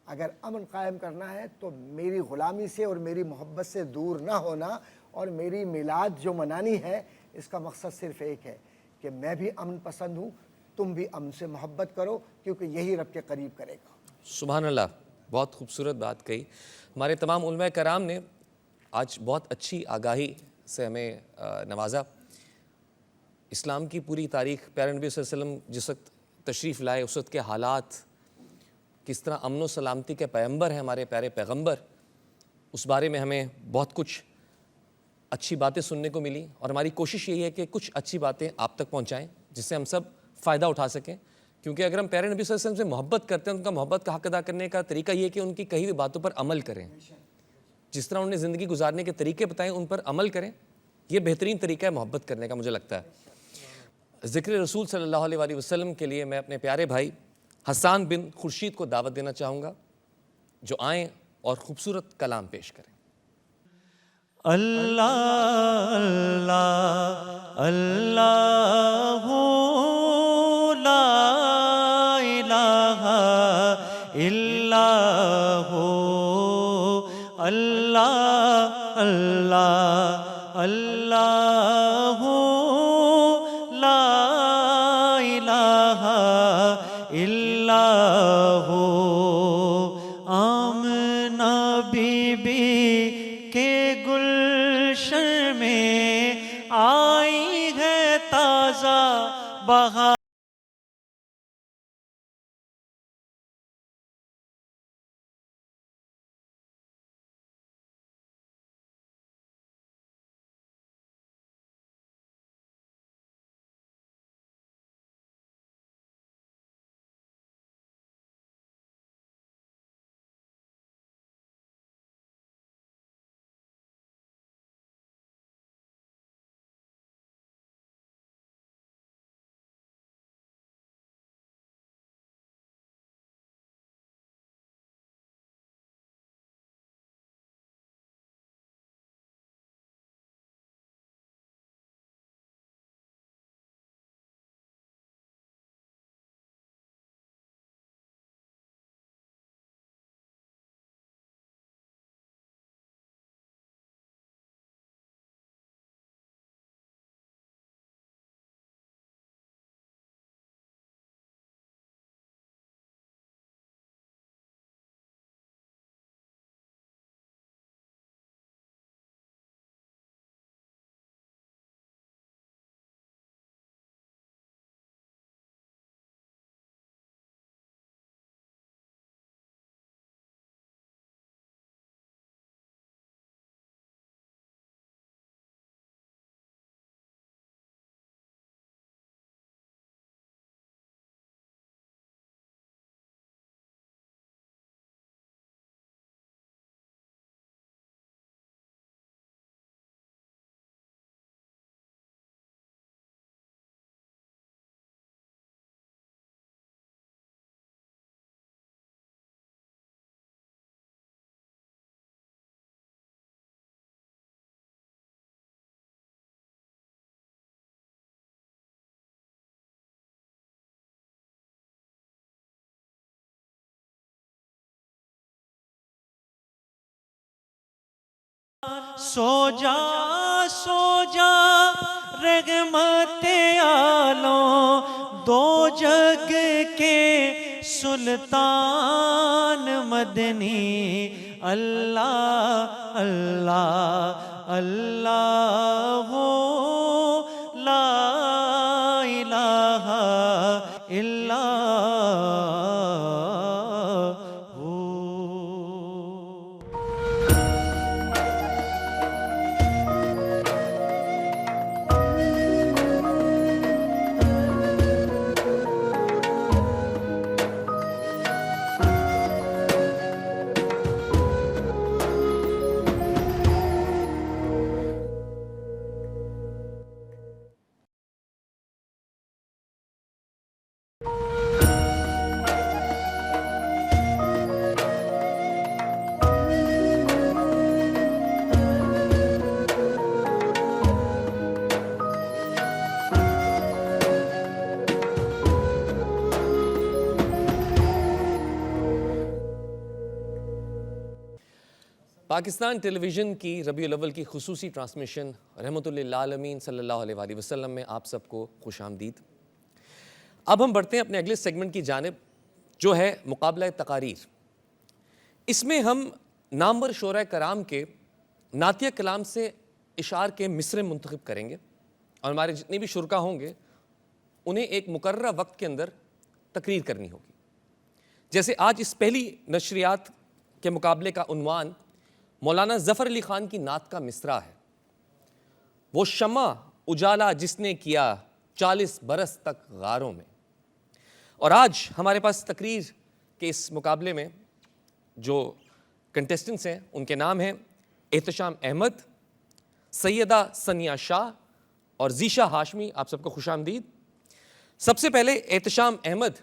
اگر امن قائم کرنا ہے تو میری غلامی سے اور میری محبت سے دور نہ ہونا، اور میری میلاد جو منانی ہے اس کا مقصد صرف ایک ہے کہ میں بھی امن پسند ہوں، تم بھی امن سے محبت کرو، کیونکہ یہی رب کے قریب کرے گا۔ سبحان اللہ، بہت خوبصورت بات کہی۔ ہمارے تمام علماء کرام نے آج بہت اچھی آگاہی سے ہمیں نوازا۔ اسلام کی پوری تاریخ، پیارے نبی صلی اللہ علیہ وسلم جس وقت تشریف لائے اس وقت کے حالات، کس طرح امن و سلامتی کے پیغمبر ہیں ہمارے پیارے پیغمبر، اس بارے میں ہمیں بہت کچھ اچھی باتیں سننے کو ملی، اور ہماری کوشش یہی ہے کہ کچھ اچھی باتیں آپ تک پہنچائیں جس سے ہم سب فائدہ اٹھا سکیں، کیونکہ اگر ہم پیارے نبی صلی اللہ علیہ وسلم سے محبت کرتے ہیں، ان کا محبت کا حق ادا کرنے کا طریقہ یہ ہے کہ ان کی کہی ہوئی باتوں پر عمل کریں، جس طرح انہوں نے زندگی گزارنے کے طریقے بتائیں ان پر عمل کریں، یہ بہترین طریقہ ہے محبت کرنے کا مجھے لگتا ہے۔ ذکر رسول صلی اللہ علیہ وآلہ وسلم کے لیے میں اپنے پیارے بھائی حسان بن خورشید کو دعوت دینا چاہوں گا، جو آئیں اور خوبصورت کلام پیش کریں۔ اللہ اللہ اللہ لا الہ الا ہو، اللہ اللہ اللہ لا الہ الا ہو۔ آمنہ بی بی کے گلشن میں آئی ہے تازہ بہار۔ سو جا رحمت عالم دو جگ کے سلطان مدنی اللہ اللہ اللہ لا الہ الا ہو. پاکستان ٹیلی ویژن کی ربیع الاول کی خصوصی ٹرانسمیشن رحمت للعالمین صلی اللہ علیہ وآلہ وسلم میں آپ سب کو خوش آمدید. اب ہم بڑھتے ہیں اپنے اگلے سیگمنٹ کی جانب جو ہے مقابلہ تقاریر. اس میں ہم نامور شعراء کرام کے نعتیہ کلام سے اشعار کے مصرع منتخب کریں گے اور ہمارے جتنے بھی شرکا ہوں گے انہیں ایک مقررہ وقت کے اندر تقریر کرنی ہوگی. جیسے آج اس پہلی نشریات کے مقابلے کا عنوان مولانا ظفر علی خان کی نعت کا مصرع ہے. وہ شمع اجالا جس نے کیا 40 برس تک غاروں میں. اور آج ہمارے پاس تقریر کے اس مقابلے میں جو کنٹیسٹنٹس ہیں ان کے نام ہیں احتشام احمد، سیدہ سنیا شاہ اور ذیشا ہاشمی. آپ سب کو خوش آمدید. سب سے پہلے احتشام احمد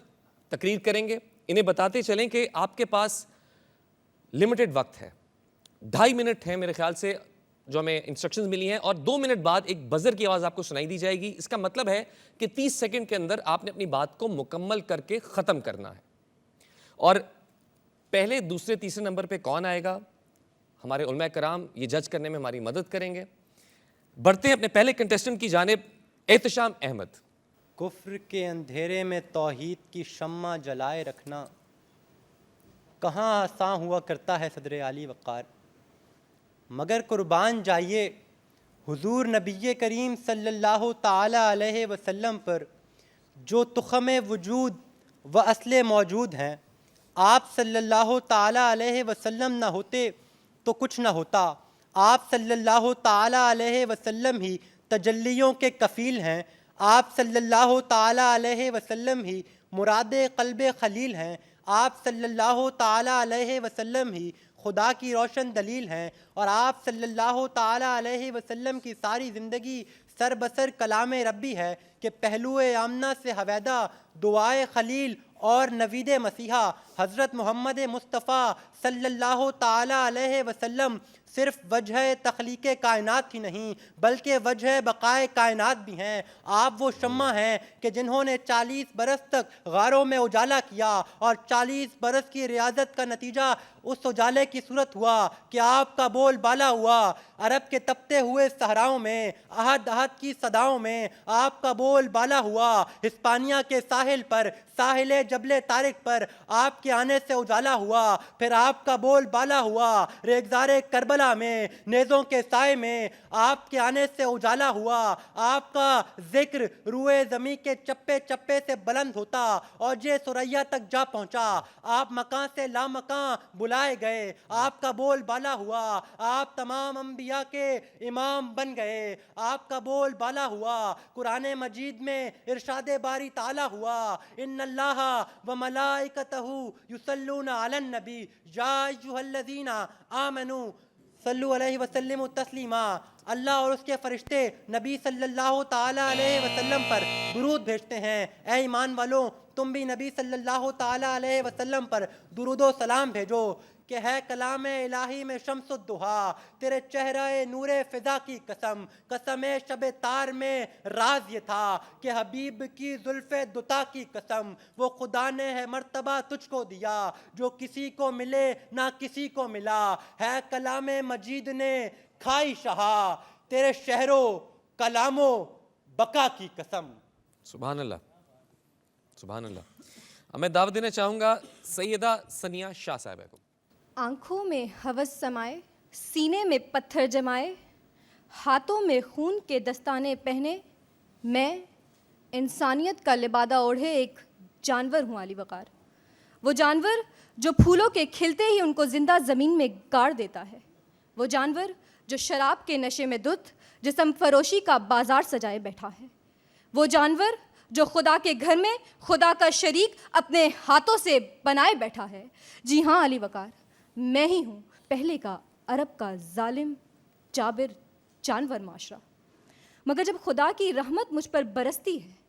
تقریر کریں گے. انہیں بتاتے چلیں کہ آپ کے پاس لمیٹڈ وقت ہے، 2.5 منٹ ہیں میرے خیال سے جو ہمیں انسٹرکشنز ملی ہیں، اور 2 منٹ بعد ایک بزر کی آواز آپ کو سنائی دی جائے گی. اس کا مطلب ہے کہ 30 سیکنڈ کے اندر آپ نے اپنی بات کو مکمل کر کے ختم کرنا ہے. اور پہلے، دوسرے، تیسرے نمبر پہ کون آئے گا ہمارے علماء کرام یہ جج کرنے میں ہماری مدد کریں گے. بڑھتے ہیں اپنے پہلے کنٹیسٹنٹ کی جانب، احتشام احمد. کفر کے اندھیرے میں توحید کی شمع جلائے رکھنا کہاں آسان ہوا کرتا ہے صدر عالی وقار. مگر قربان جائیے حضور نبی کریم صلی اللہ تعالی علیہ وسلم پر جو تخم وجود و اصل موجود ہیں. آپ صلی اللہ تعالی علیہ وسلم نہ ہوتے تو کچھ نہ ہوتا. آپ صلی اللہ تعالی علیہ وسلم ہی تجلیوں کے کفیل ہیں. آپ صلی اللہ تعالی علیہ وسلم ہی مراد قلب خلیل ہیں. آپ صلی اللہ تعالی علیہ وسلم ہی خدا کی روشن دلیل ہیں. اور آپ صلی اللہ تعالی علیہ وسلم کی ساری زندگی سر بسر کلام ربی ہے کہ پہلو آمنہ سے حویدہ دعائے خلیل اور نوید مسیحا حضرت محمد مصطفیٰ صلی اللہ تعالی علیہ وسلم صرف وجہ تخلیق کائنات ہی نہیں بلکہ وجہ بقائے کائنات بھی ہیں. آپ وہ شمع ہیں کہ جنہوں نے 40 برس تک غاروں میں اجالا کیا، اور 40 برس کی ریاضت کا نتیجہ اس اجالے کی صورت ہوا کہ آپ کا بول بالا ہوا. عرب کے تپتے ہوئے صحراؤں میں، احد احد کی صداؤں میں آپ کا بول بالا ہوا. ہسپانیہ کے ساحل پر، ساحل جبل طارق پر آپ کے آنے سے اجالا ہوا. پھر آپ کا بول بالا ہوا ریگزار کربلا میں، نیزوں کے سائے میں آپ کے آنے سے اجالا ہوا. آپ کا ذکر روئے زمین کے چپے چپے سے بلند ہوتا اور یہ سریا تک جا پہنچا. آپ مکان سے لامکان بلائے گئے. آپ کا بول بالا ہوا. آپ تمام انبیاء کے امام بن گئے. آپ کا بول بالا ہوا. قرآن مجید میں ارشاد باری تعالی ہوا، ان اللہ و ملائکتہ یصلون علی النبی یا ایھا الذین آمنوا صلو علیہ وسلم تسلیما. اللہ اور اس کے فرشتے نبی صلی اللہ تعالی علیہ وسلم پر درود بھیجتے ہیں. اے ایمان والوں، تم بھی نبی صلی اللہ تعالی علیہ وسلم پر درود و سلام بھیجو. کہ ہے کلام الہی میں شمس الضحیٰ، تیرے چہرہ نور فضا کی قسم. قسم شب تار میں راز یہ تھا کہ حبیب کی زلف دوتا کی قسم. وہ خدا نے ہے مرتبہ تجھ کو دیا جو کسی کو ملے نہ کسی کو ملا. ہے کلام مجید نے کھائی شہا تیرے شہروں کلاموں بقا کی قسم. سبحان اللہ، سبحان اللہ. اب میں دعوت دینا چاہوں گا سیدہ ثنیہ شاہ صاحبہ کو. آنکھوں میں ہوس سمائے، سینے میں پتھر جمائے، ہاتھوں میں خون کے دستانے پہنے، میں انسانیت کا لبادہ اوڑھے ایک جانور ہوں علی وقار. وہ جانور جو پھولوں کے کھلتے ہی ان کو زندہ زمین میں گاڑ دیتا ہے. وہ جانور جو شراب کے نشے میں دھت جسم فروشی کا بازار سجائے بیٹھا ہے. وہ جانور جو خدا کے گھر میں خدا کا شریک اپنے ہاتھوں سے بنائے بیٹھا ہے. جی ہاں علی وقار، میں ہی ہوں پہلے کا عرب کا ظالم جابر جانور معاشرہ. مگر جب خدا کی رحمت مجھ پر برستی ہے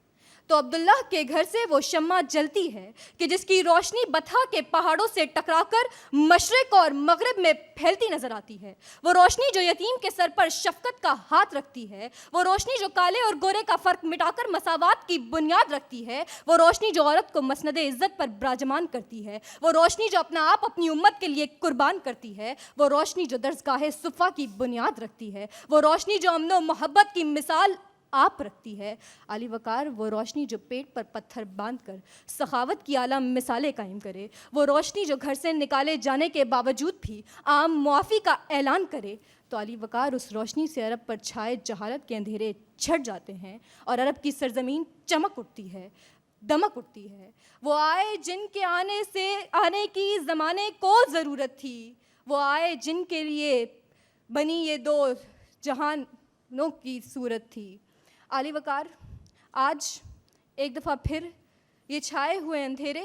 تو عبداللہ کے گھر سے وہ شمع جلتی ہے کہ جس کی روشنی بتھا کے پہاڑوں سے ٹکرا کر مشرق اور مغرب میں پھیلتی نظر آتی ہے. وہ روشنی جو یتیم کے سر پر شفقت کا ہاتھ رکھتی ہے. وہ روشنی جو کالے اور گورے کا فرق مٹا کر مساوات کی بنیاد رکھتی ہے. وہ روشنی جو عورت کو مسند عزت پر براجمان کرتی ہے. وہ روشنی جو اپنا آپ اپنی امت کے لیے قربان کرتی ہے. وہ روشنی جو درسگاہ صفا کی بنیاد رکھتی ہے. وہ روشنی جو امن و محبت کی مثال آپ رکھتی ہے. علی وقار وہ روشنی جو پیٹ پر پتھر باندھ کر سخاوت کی اعلیٰ مثالیں قائم کرے. وہ روشنی جو گھر سے نکالے جانے کے باوجود بھی عام معافی کا اعلان کرے. تو علی وقار اس روشنی سے عرب پر چھائے جہالت کے اندھیرے چھٹ جاتے ہیں اور عرب کی سرزمین چمک اٹھتی ہے، دمک اٹھتی ہے. وہ آئے جن کے آنے کی زمانے کو ضرورت تھی. وہ آئے جن کے لیے بنی یہ دو جہانوں کی صورت تھی. علی وقار آج ایک دفعہ پھر یہ چھائے ہوئے اندھیرے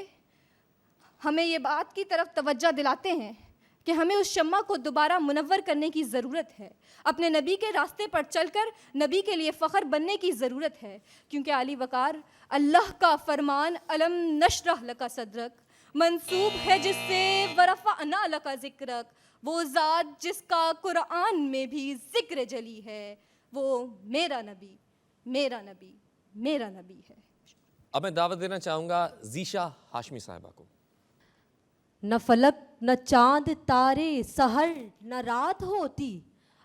ہمیں یہ بات کی طرف توجہ دلاتے ہیں کہ ہمیں اس شمع کو دوبارہ منور کرنے کی ضرورت ہے. اپنے نبی کے راستے پر چل کر نبی کے لیے فخر بننے کی ضرورت ہے. کیونکہ علی وقار اللہ کا فرمان علم نشرح لک صدرک منسوب ہے جس سے ورفعنا لک ذکرک. وہ ذات جس کا قرآن میں بھی ذکر جلی ہے، وہ میرا نبی میرا نبی میرا نبی ہے. اب میں دعوت دینا چاہوں گا ذیشا ہاشمی صاحبہ کو. نہ فلک نہ چاند تارے سحر نہ رات ہوتی،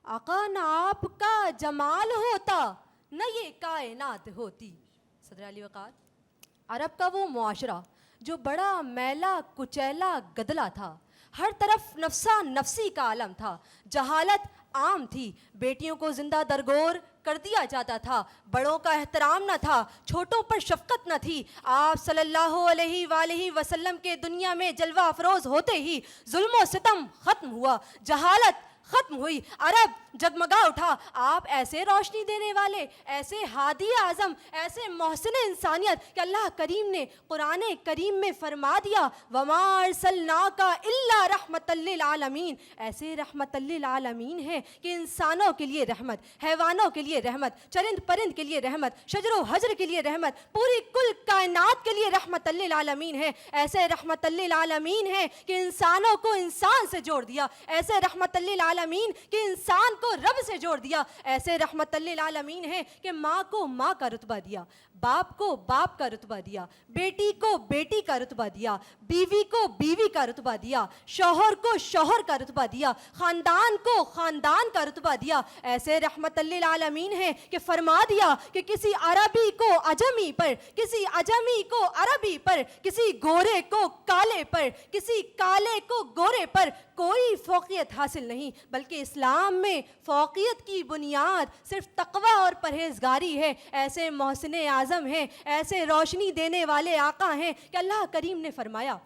آقا نہ آپ کا جمال ہوتا نہ یہ کائنات ہوتی. صدر علی وقار عرب کا وہ معاشرہ جو بڑا میلا کچیلا گدلا تھا، ہر طرف نفسا نفسی کا عالم تھا، جہالت عام تھی، بیٹیوں کو زندہ درگور کر دیا جاتا تھا، بڑوں کا احترام نہ تھا، چھوٹوں پر شفقت نہ تھی. آپ صلی اللہ علیہ وآلہ وسلم کے دنیا میں جلوہ افروز ہوتے ہی ظلم و ستم ختم ہوا، جہالت ختم ہوئی، عرب جگمگا اٹھا. آپ ایسے روشنی دینے والے، ایسے ہادی اعظم، ایسے محسن انسانیت کہ اللہ کریم نے قرآن کریم میں فرما دیا وما ارسلناک الا رحمت للعالمین. ایسے رحمت للعالمین ہے کہ انسانوں کے لیے رحمت، حیوانوں کے لیے رحمت، چرند پرند کے لیے رحمت، شجر و حجر کے لیے رحمت، پوری کل کائنات کے لیے رحمت للعالمین ہے. ایسے رحمت للعالمین ہے کہ انسانوں کو انسان سے جوڑ دیا. ایسے رحمت للعالمین کہ انسان کو رب سے جوڑ دیا. ایسے رحمت للعالمین ہے کہ ماں کو ماں کا رتبہ دیا، باپ کو باپ کا رتبہ دیا، بیٹی کو بیٹی کا رتبہ دیا، بیوی کو بیوی کا رتبہ دیا، شوہر کو شوہر کا رتبہ دیا، خاندان کو خاندان کا رتبہ دیا. ایسے رحمت للعالمین ہے کہ فرما دیا کہ کسی عربی کو عجمی پر، کسی عجمی کو عربی پر، کسی گورے کو کالے پر، کسی کالے کو گورے پر کوئی فوقیت حاصل نہیں، بلکہ اسلام میں فوقیت کی بنیاد صرف تقوی اور پرہیزگاری ہے. ایسے محسن اعظم ہیں، ایسے روشنی دینے والے آقا ہیں کہ اللہ کریم نے فرمایا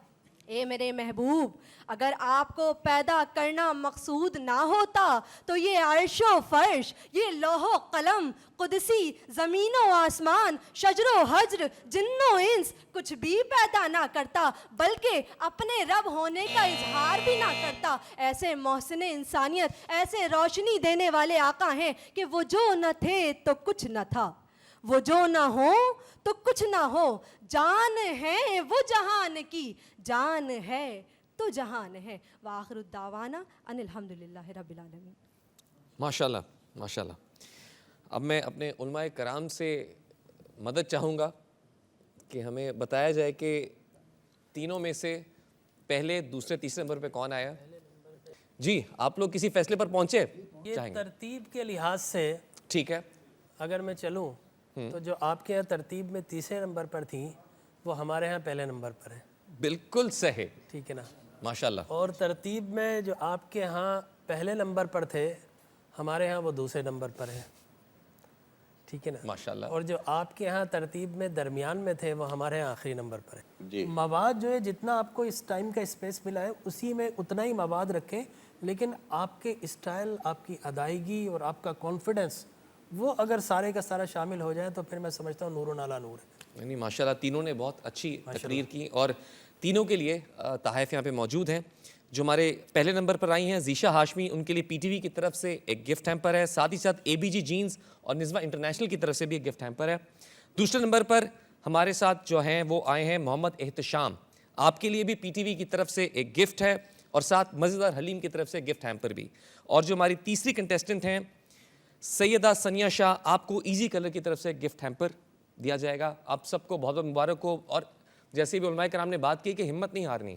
اے میرے محبوب، اگر آپ کو پیدا کرنا مقصود نہ ہوتا تو یہ عرش و فرش، یہ لوح و قلم، قدسی، زمین و آسمان، شجر و حجر، جن و انس کچھ بھی پیدا نہ کرتا، بلکہ اپنے رب ہونے کا اظہار بھی نہ کرتا. ایسے محسن انسانیت، ایسے روشنی دینے والے آقا ہیں کہ وہ جو نہ تھے تو کچھ نہ تھا، وہ جو نہ ہو تو کچھ نہ ہو، جان ہے وہ جہان کی، جان ہے تو جہان ہے. وآخر الدعوانا ان الحمدللہ رب العالمین. ماشاءاللہ ماشاءاللہ. اب میں اپنے علماء کرام سے مدد چاہوں گا کہ ہمیں بتایا جائے کہ تینوں میں سے پہلے، دوسرے، تیسرے نمبر پہ کون آیا؟ جی آپ لوگ کسی فیصلے پر پہنچے یہ چاہیں گے؟ ترتیب کے لحاظ سے ٹھیک ہے، اگر میں چلوں تو جو آپ کے یہاں ترتیب میں تیسرے نمبر پر تھیں وہ ہمارے ہاں پہلے نمبر پر ہیں، بالکل صحیح، ٹھیک ہے نا؟ ماشاءاللہ، اور ترتیب میں جو آپ کے ہاں پہلے نمبر پر تھے ہمارے ہاں وہ دوسرے نمبر پر ہیں، ٹھیک ہے نا؟ ماشاءاللہ، اور جو آپ کے ہاں ترتیب میں درمیان میں تھے وہ ہمارے ہاں آخری نمبر پر ہیں۔ جی مواد جو ہے جتنا آپ کو اس ٹائم کا اسپیس ملا ہے اسی میں اتنا ہی مواد رکھیں، لیکن آپ کے اسٹائل، آپ کی ادائیگی اور آپ کا کانفیڈنس وہ اگر سارے کا سارا شامل ہو جائے تو پھر میں سمجھتا ہوں نور و نالا نور ہے۔ یعنی ماشاءاللہ تینوں نے بہت اچھی تقریر کی، اور تینوں کے لیے تحائف یہاں پہ موجود ہیں۔ جو ہمارے پہلے نمبر پر آئی ہیں ذیشا ہاشمی، ان کے لیے پی ٹی وی کی طرف سے ایک گفٹ ہیمپر ہے، ساتھ ہی ساتھ اے بی جی جینز اور نزوہ انٹرنیشنل کی طرف سے بھی ایک گفٹ ہیمپر ہے۔ دوسرے نمبر پر ہمارے ساتھ جو ہیں وہ آئے ہیں محمد احتشام، آپ کے لیے بھی پی ٹی وی کی طرف سے ایک گفٹ ہے اور ساتھ مزیدار حلیم کی طرف سے گفٹ ہیمپر بھی۔ اور جو ہماری تیسری کنٹیسٹنٹ ہیں سیدہ ثنیہ شاہ، آپ کو ایزی کلر کی طرف سے گفٹ ہیمپر دیا جائے گا۔ آپ سب کو بہت بہت مبارک ہو، اور جیسے بھی علماء کرام نے بات کی کہ ہمت نہیں ہارنی،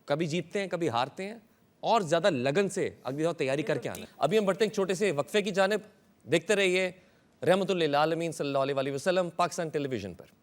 کبھی جیتتے ہیں کبھی ہارتے ہیں، اور زیادہ لگن سے اگلی دفعہ تیاری کر کے آنا ہے۔ ابھی ہم بڑھتے ہیں چھوٹے سے وقفے کی جانب، دیکھتے رہیے رحمت للعالمین صلی اللہ علیہ وسلم پاکستان ٹیلی ویژن پر۔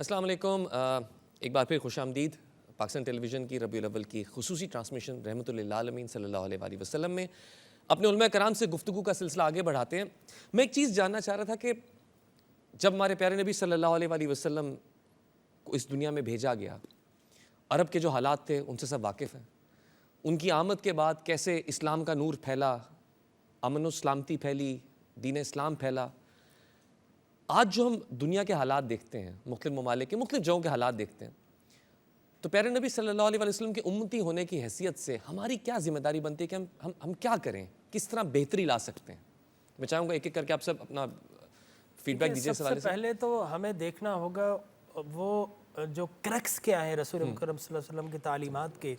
السلام علیکم، ایک بار پھر خوش آمدید پاکستان ٹیلی ویژن کی ربیع الاول کی خصوصی ٹرانسمیشن رحمت للعالمین صلی اللہ علیہ وآلہ وسلم میں اپنے علماء کرام سے گفتگو کا سلسلہ آگے بڑھاتے ہیں۔ میں ایک چیز جاننا چاہ رہا تھا کہ جب ہمارے پیارے نبی صلی اللہ علیہ وآلہ وسلم کو اس دنیا میں بھیجا گیا، عرب کے جو حالات تھے ان سے سب واقف ہیں، ان کی آمد کے بعد کیسے اسلام کا نور پھیلا، امن و سلامتی پھیلی، دین اسلام پھیلا۔ آج جو ہم دنیا کے حالات دیکھتے ہیں، مختلف ممالک کے مختلف جگہوں کے حالات دیکھتے ہیں، تو پیارے نبی صلی اللہ علیہ وسلم کے امتی ہونے کی حیثیت سے ہماری کیا ذمہ داری بنتی ہے کہ ہم کیا کریں، کس طرح بہتری لا سکتے ہیں؟ میں چاہوں گا ایک ایک کر کے آپ سب اپنا فیڈ بیک دیجیے۔ سب سے پہلے تو ہمیں دیکھنا ہوگا وہ جو کریکس کیا ہے رسول مکرم صلی اللہ علیہ وسلم کی تعلیمات کے،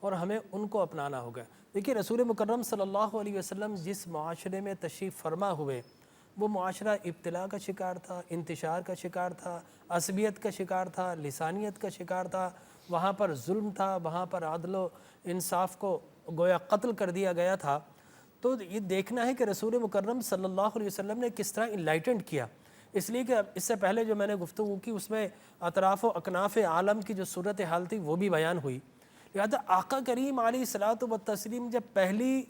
اور ہمیں ان کو اپنانا ہوگا۔ دیکھیے رسول مکرم صلی اللہ علیہ وسلم جس معاشرے میں تشریف فرما ہوئے وہ معاشرہ ابتلا کا شکار تھا، انتشار کا شکار تھا، عصبیت کا شکار تھا، لسانیت کا شکار تھا، وہاں پر ظلم تھا، وہاں پر عدل و انصاف کو گویا قتل کر دیا گیا تھا۔ تو یہ دیکھنا ہے کہ رسول مکرم صلی اللہ علیہ وسلم نے کس طرح انلائٹنڈ کیا، اس لیے کہ اس سے پہلے جو میں نے گفتگو کی اس میں اطراف و اکناف عالم کی جو صورتحال تھی وہ بھی بیان ہوئی۔ لہذا آقا کریم علیہ الصلوۃ والتسلیم جب پہلی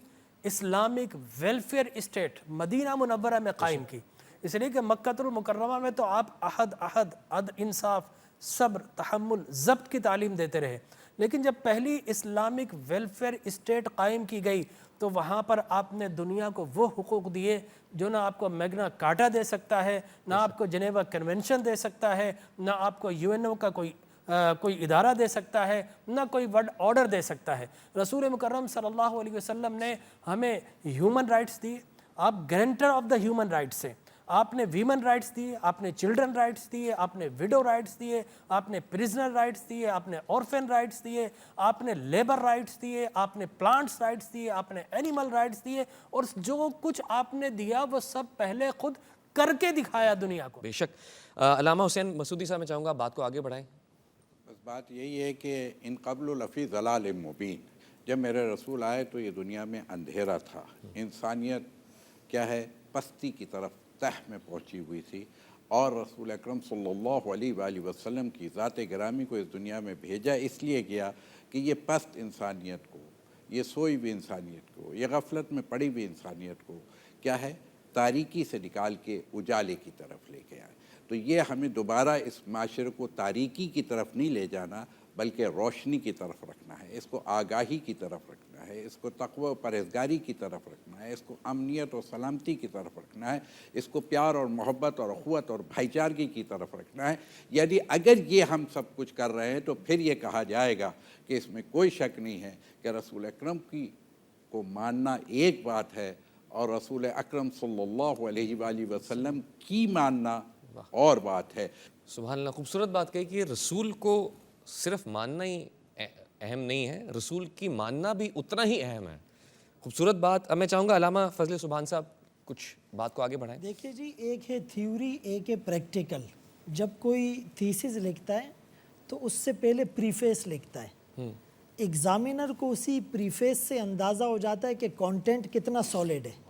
اسلامک ویلفیئر اسٹیٹ مدینہ منورہ میں قائم کی، اس لیے کہ مکہ المکرمہ میں تو آپ عہد عدل انصاف صبر تحمل ضبط کی تعلیم دیتے رہے، لیکن جب پہلی اسلامک ویلفیئر اسٹیٹ قائم کی گئی تو وہاں پر آپ نے دنیا کو وہ حقوق دیے جو نہ آپ کو میگنا کارٹا دے سکتا ہے، نہ آپ کو جنیوا کنونشن دے سکتا ہے، نہ آپ کو یو این او کا کوئی ادارہ دے سکتا ہے، نہ کوئی ورڈ آرڈر دے سکتا ہے۔ رسول مکرم صلی اللہ علیہ وسلم نے ہمیں ہیومن رائٹس دی، آپ guarantor of the human rights ہیں، آپ نے ویمن رائٹس دیے، آپ نے چلڈرن رائٹس دیے، آپ نے ویڈو رائٹس دیے، آپ نے پرزنر رائٹس دیے، آپ نے اورفن رائٹس دیے، آپ نے لیبر رائٹس دیے، آپ نے پلانٹس رائٹس دیے، آپ نے اینیمل رائٹس دیے، اور جو کچھ آپ نے دیا وہ سب پہلے خود کر کے دکھایا دنیا کو۔ بے شک۔ علامہ حسین مسعودی صاحب میں چاہوں گا بات کو آگے بڑھائیں۔ بس بات یہی ہے کہ ان قبل لفی ضلال مبین، جب میرے رسول آئے تو یہ دنیا میں اندھیرا تھا، انسانیت کیا ہے پستی کی طرف تہ میں پہنچی ہوئی تھی، اور رسول اکرم صلی اللہ علیہ وآلہ وسلم کی ذات گرامی کو اس دنیا میں بھیجا اس لیے گیا کہ یہ پست انسانیت کو، یہ سوئی ہوئی انسانیت کو، یہ غفلت میں پڑی ہوئی انسانیت کو کیا ہے تاریکی سے نکال کے اجالے کی طرف لے کے آئے۔ تو یہ ہمیں دوبارہ اس معاشرے کو تاریکی کی طرف نہیں لے جانا بلکہ روشنی کی طرف رکھنا ہے، اس کو آگاہی کی طرف رکھنا ہے، اس کو تقوی و پرہیزگاری کی طرف رکھنا ہے، اس کو امنیت اور سلامتی کی طرف رکھنا ہے، اس کو پیار اور محبت اور اخوت اور بھائی چارگی کی طرف رکھنا ہے۔ یعنی اگر یہ ہم سب کچھ کر رہے ہیں تو پھر یہ کہا جائے گا کہ اس میں کوئی شک نہیں ہے کہ رسول اکرم کو ماننا ایک بات ہے اور رسول اکرم صلی اللہ علیہ وآلہ وسلم کی ماننا اور بات ہے۔ سبحان اللہ، خوبصورت بات کہی کہ رسول کو صرف ماننا ہی اہم نہیں ہے، رسول کی ماننا بھی اتنا ہی اہم ہے۔ خوبصورت بات۔ اب میں چاہوں گا علامہ فضل سبحان صاحب کچھ بات کو آگے بڑھائیں۔ دیکھیے جی، ایک ہے تھیوری، ایک ہے پریکٹیکل۔ جب کوئی تھیسس لکھتا ہے تو اس سے پہلے پریفیس لکھتا ہے، ایگزامینر کو اسی پریفیس سے اندازہ ہو جاتا ہے کہ کانٹینٹ کتنا سالڈ ہے۔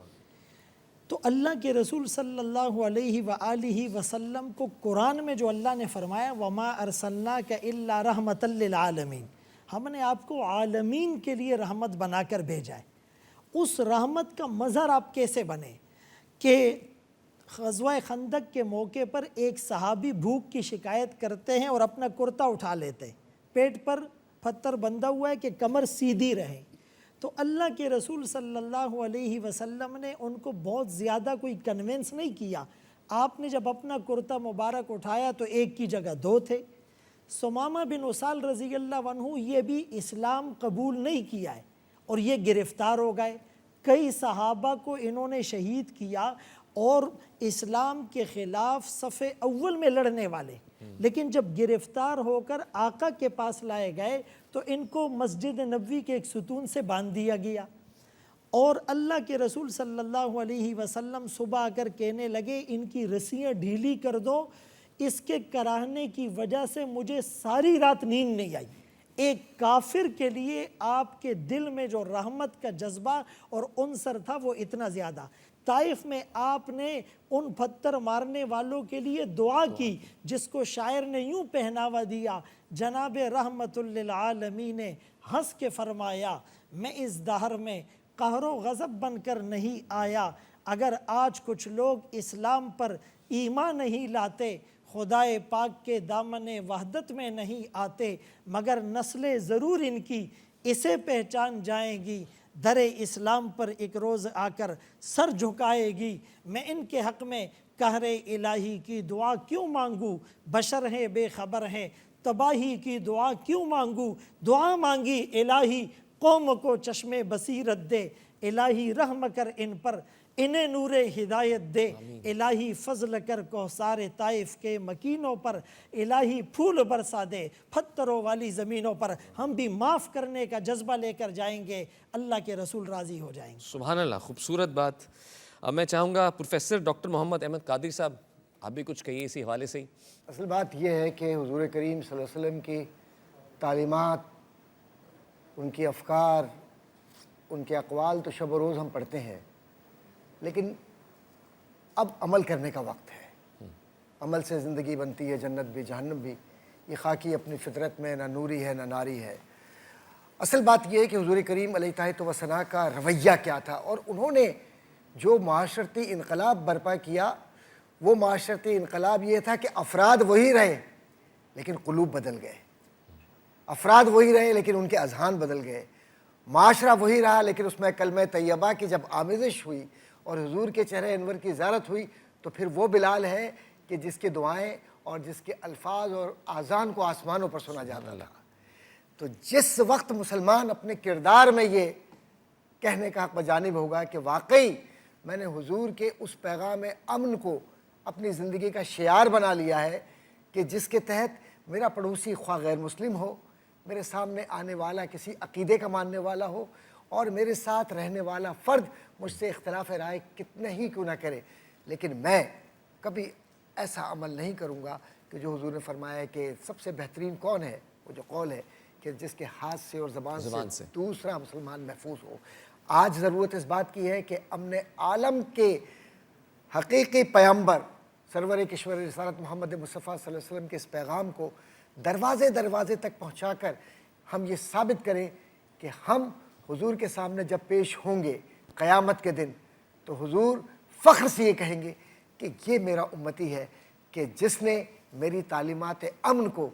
تو اللہ کے رسول صلی اللہ علیہ وآلہ وسلم کو قرآن میں جو اللہ نے فرمایا وَمَا أَرْسَلْنَاكَ إِلَّا رَحْمَةً لِلْعَالَمِينَ، ہم نے آپ کو عالمین کے لیے رحمت بنا کر بھیجا ہے۔ اس رحمت کا مظہر آپ کیسے بنے کہ غزوہ خندق کے موقع پر ایک صحابی بھوک کی شکایت کرتے ہیں اور اپنا کرتا اٹھا لیتے ہیں، پیٹ پر پتھر بندھا ہوا ہے کہ کمر سیدھی رہے، تو اللہ کے رسول صلی اللہ علیہ وسلم نے ان کو بہت زیادہ کوئی کنونس نہیں کیا۔ آپ نے جب اپنا کرتا مبارک اٹھایا تو ایک کی جگہ دو تھے۔ ثمامہ بن اسال رضی اللہ عنہ یہ بھی اسلام قبول نہیں کیا ہے اور یہ گرفتار ہو گئے، کئی صحابہ کو انہوں نے شہید کیا اور اسلام کے خلاف صف اول میں لڑنے والے، لیکن جب گرفتار ہو کر آقا کے پاس لائے گئے تو ان کو مسجد نبوی کے ایک ستون سے باندھ دیا گیا، اور اللہ کے رسول صلی اللہ علیہ وسلم صبح آ کر کہنے لگے ان کی رسیاں ڈھیلی کر دو، اس کے کراہنے کی وجہ سے مجھے ساری رات نیند نہیں آئی۔ ایک کافر کے لیے آپ کے دل میں جو رحمت کا جذبہ اور عنصر تھا وہ اتنا زیادہ۔ طائف میں آپ نے ان پتھر مارنے والوں کے لیے دعا کی جس کو شاعر نے یوں پہناوا دیا، جناب رحمت للعالمین نے ہنس کے فرمایا میں اس دہر میں قہر و غضب بن کر نہیں آیا، اگر آج کچھ لوگ اسلام پر ایمان نہیں لاتے، خدائے پاک کے دامن وحدت میں نہیں آتے، مگر نسلیں ضرور ان کی اسے پہچان جائیں گی، در اسلام پر ایک روز آ کر سر جھکائے گی۔ میں ان کے حق میں قہر الہی کی دعا کیوں مانگوں، بشر ہیں بے خبر ہیں، تباہی کی دعا کیوں مانگوں، دعا مانگی الہی قوم کو چشم بصیرت دے، الہی رحم کر ان پر انہیں نور ہدایت دے، الہی فضل کر کوثار طائف کے مکینوں پر، الہی پھول برسا دے پتھروں والی زمینوں پر۔ ہم بھی معاف کرنے کا جذبہ لے کر جائیں گے، اللہ کے رسول راضی ہو جائیں گے۔ سبحان اللہ، خوبصورت بات۔ اب میں چاہوں گا پروفیسر ڈاکٹر محمد احمد قادری صاحب آپ بھی کچھ کہیے اسی حوالے سے ہی۔ اصل بات یہ ہے کہ حضور کریم صلی اللہ علیہ وسلم کی تعلیمات، ان کی افکار، ان کے اقوال تو شب و روز ہم پڑھتے ہیں، لیکن اب عمل کرنے کا وقت ہے۔ عمل سے زندگی بنتی ہے، جنت بھی جہنم بھی۔ یہ خاکی اپنی فطرت میں نہ نوری ہے نہ ناری ہے۔ اصل بات یہ ہے کہ حضور کریم علیہ طاعت و ثنا کا رویہ کیا تھا، اور انہوں نے جو معاشرتی انقلاب برپا کیا وہ معاشرتی انقلاب یہ تھا کہ افراد وہی رہے لیکن قلوب بدل گئے، افراد وہی رہے لیکن ان کے اذہان بدل گئے، معاشرہ وہی رہا لیکن اس میں کلمہ طیبہ کی جب آمیزش ہوئی اور حضور کے چہرے انور کی زیارت ہوئی تو پھر وہ بلال ہے کہ جس کے دعائیں اور جس کے الفاظ اور آذان کو آسمانوں پر سنا جاتا تھا۔ تو جس وقت مسلمان اپنے کردار میں یہ کہنے کا حق بجانب ہوگا کہ واقعی میں نے حضور کے اس پیغام امن کو اپنی زندگی کا شعار بنا لیا ہے کہ جس کے تحت میرا پڑوسی خواہ غیر مسلم ہو، میرے سامنے آنے والا کسی عقیدے کا ماننے والا ہو، اور میرے ساتھ رہنے والا فرد مجھ سے اختلاف رائے کتنے ہی کیوں نہ کرے، لیکن میں کبھی ایسا عمل نہیں کروں گا کہ جو حضور نے فرمایا ہے کہ سب سے بہترین کون ہے، وہ جو قول ہے کہ جس کے ہاتھ سے اور زبان سے دوسرا مسلمان محفوظ ہو۔ آج ضرورت اس بات کی ہے کہ امن عالم کے حقیقی پیغمبر سرور کشور رسالت محمد مصطفیٰ صلی اللہ علیہ وسلم کے اس پیغام کو دروازے دروازے تک پہنچا کر ہم یہ ثابت کریں کہ ہم حضور کے سامنے جب پیش ہوں گے قیامت کے دن تو حضور فخر سے یہ کہیں گے کہ یہ میرا امتی ہے کہ جس نے میری تعلیمات امن کو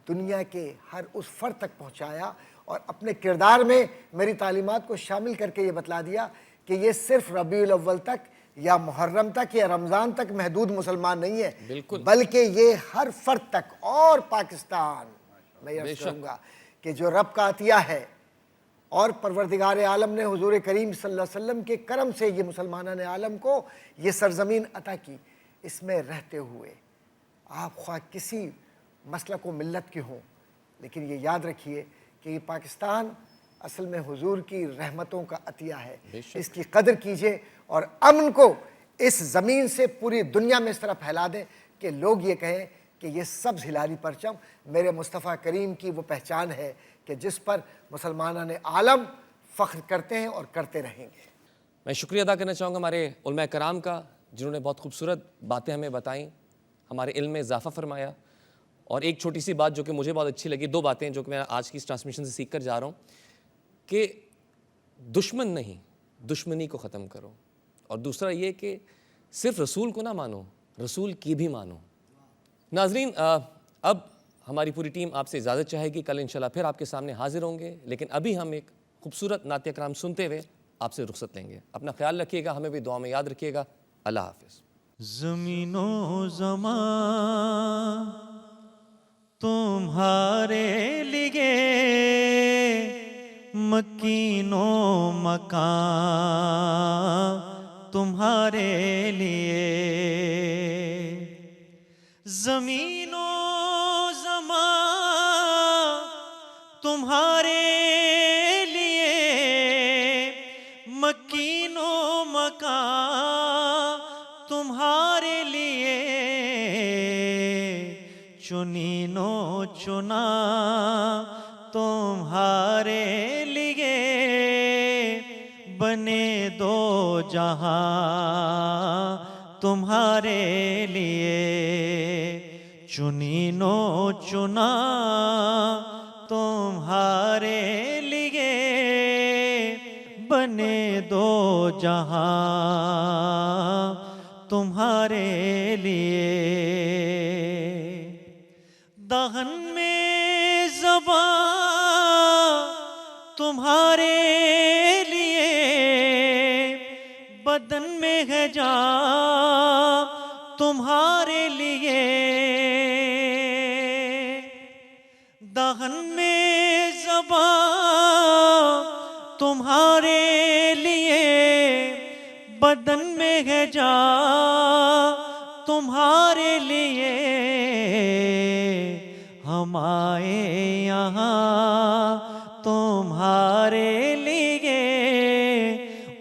دنیا کے ہر اس فرد تک پہنچایا اور اپنے کردار میں میری تعلیمات کو شامل کر کے یہ بتلا دیا کہ یہ صرف ربیع الاول تک یا محرم تک یا رمضان تک محدود مسلمان نہیں ہے، بلکہ یہ ہر فرد تک، اور پاکستان میں یہ کہوں گا کہ جو رب کا عطیہ ہے اور پروردگار عالم نے حضور کریم صلی اللہ علیہ وسلم کے کرم سے یہ مسلمانان عالم کو یہ سرزمین عطا کی، اس میں رہتے ہوئے آپ خواہ کسی مسلک و ملت کے ہوں، لیکن یہ یاد رکھیے کہ یہ پاکستان اصل میں حضور کی رحمتوں کا عطیہ ہے، اس کی قدر کیجئے اور امن کو اس زمین سے پوری دنیا میں اس طرح پھیلا دیں کہ لوگ یہ کہیں کہ یہ سبز ہلالی پرچم میرے مصطفیٰ کریم کی وہ پہچان ہے کہ جس پر مسلمانان عالم فخر کرتے ہیں اور کرتے رہیں گے۔ میں شکریہ ادا کرنا چاہوں گا ہمارے علماء کرام کا، جنہوں نے بہت خوبصورت باتیں ہمیں بتائیں، ہمارے علم میں اضافہ فرمایا۔ اور ایک چھوٹی سی بات جو کہ مجھے بہت اچھی لگی، دو باتیں جو کہ میں آج کی اس ٹرانسمیشن سے سیکھ کر جا رہا ہوں، کہ دشمن نہیں، دشمنی کو ختم کرو، اور دوسرا یہ کہ صرف رسول کو نہ مانو، رسول کی بھی مانو۔ ناظرین، اب ہماری پوری ٹیم آپ سے اجازت چاہے گی، کل انشاءاللہ پھر آپ کے سامنے حاضر ہوں گے، لیکن ابھی ہم ایک خوبصورت نعت کلام سنتے ہوئے آپ سے رخصت لیں گے۔ اپنا خیال رکھیے گا، ہمیں بھی دعا میں یاد رکھیے گا۔ اللہ حافظ۔ زمین و زمان تمہارے لیے، مکین و مکان تمہارے لیے، زمین و زمان تمہارے لیے، مکین و مکان تمہارے لیے، چنین و چنا تمہارے لیے، بنے دو جہاں تمہارے لیے، چنین و چنا تمہارے لیے، بنے دو جہاں تمہارے لیے، دہن میں زبان تمہارے لیے، بدن میں ہے جان تمہارے لیے، دہن میں زبان تمہارے لیے، بدن میں ہے جان تمہارے لیے، ہم آئے یہاں تمہارے لیے،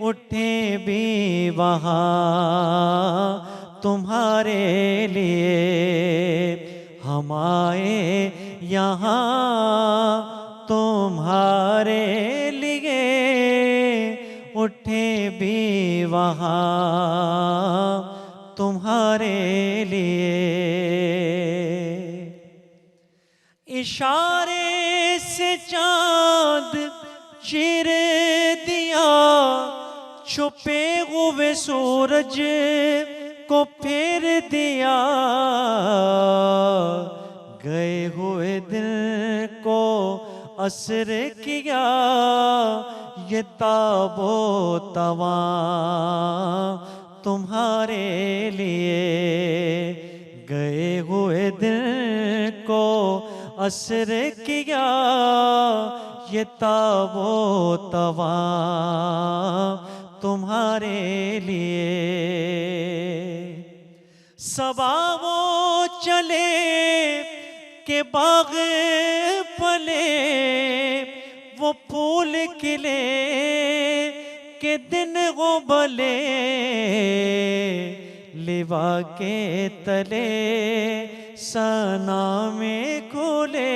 اٹھے بھی وہاں تمہارے لیے، ہم آئے یہاں تمہارے لیے، اٹھے بھی وہاں تمہارے لیے، اشارے سے چاند چیر دیا، چھپے ہوئے سورج کو پھیر دیا، گئے ہوئے دل کو اثر کیا، یہ تاب و تواں تمہارے لیے، گئے ہوئے دل کو اثر کیا، یہ تاب و تواں تمہارے لیے، صبا وہ چلے کہ باغ پلے، وہ پھول کھلے کہ دن وہ بلے، لوا کے تلے ثنا میں کھولے،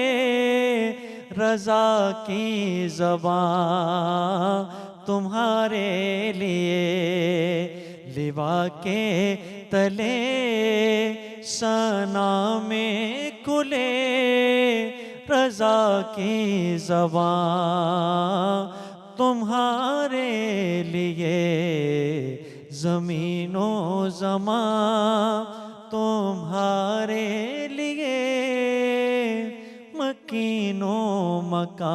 رضا کی زبان تمہارے لیے، لوا کے تلے ثنا میں کھلے، رضا کی زبان تمہارے لیے، زمین و زمان تمہارے لیے، زمین و مکان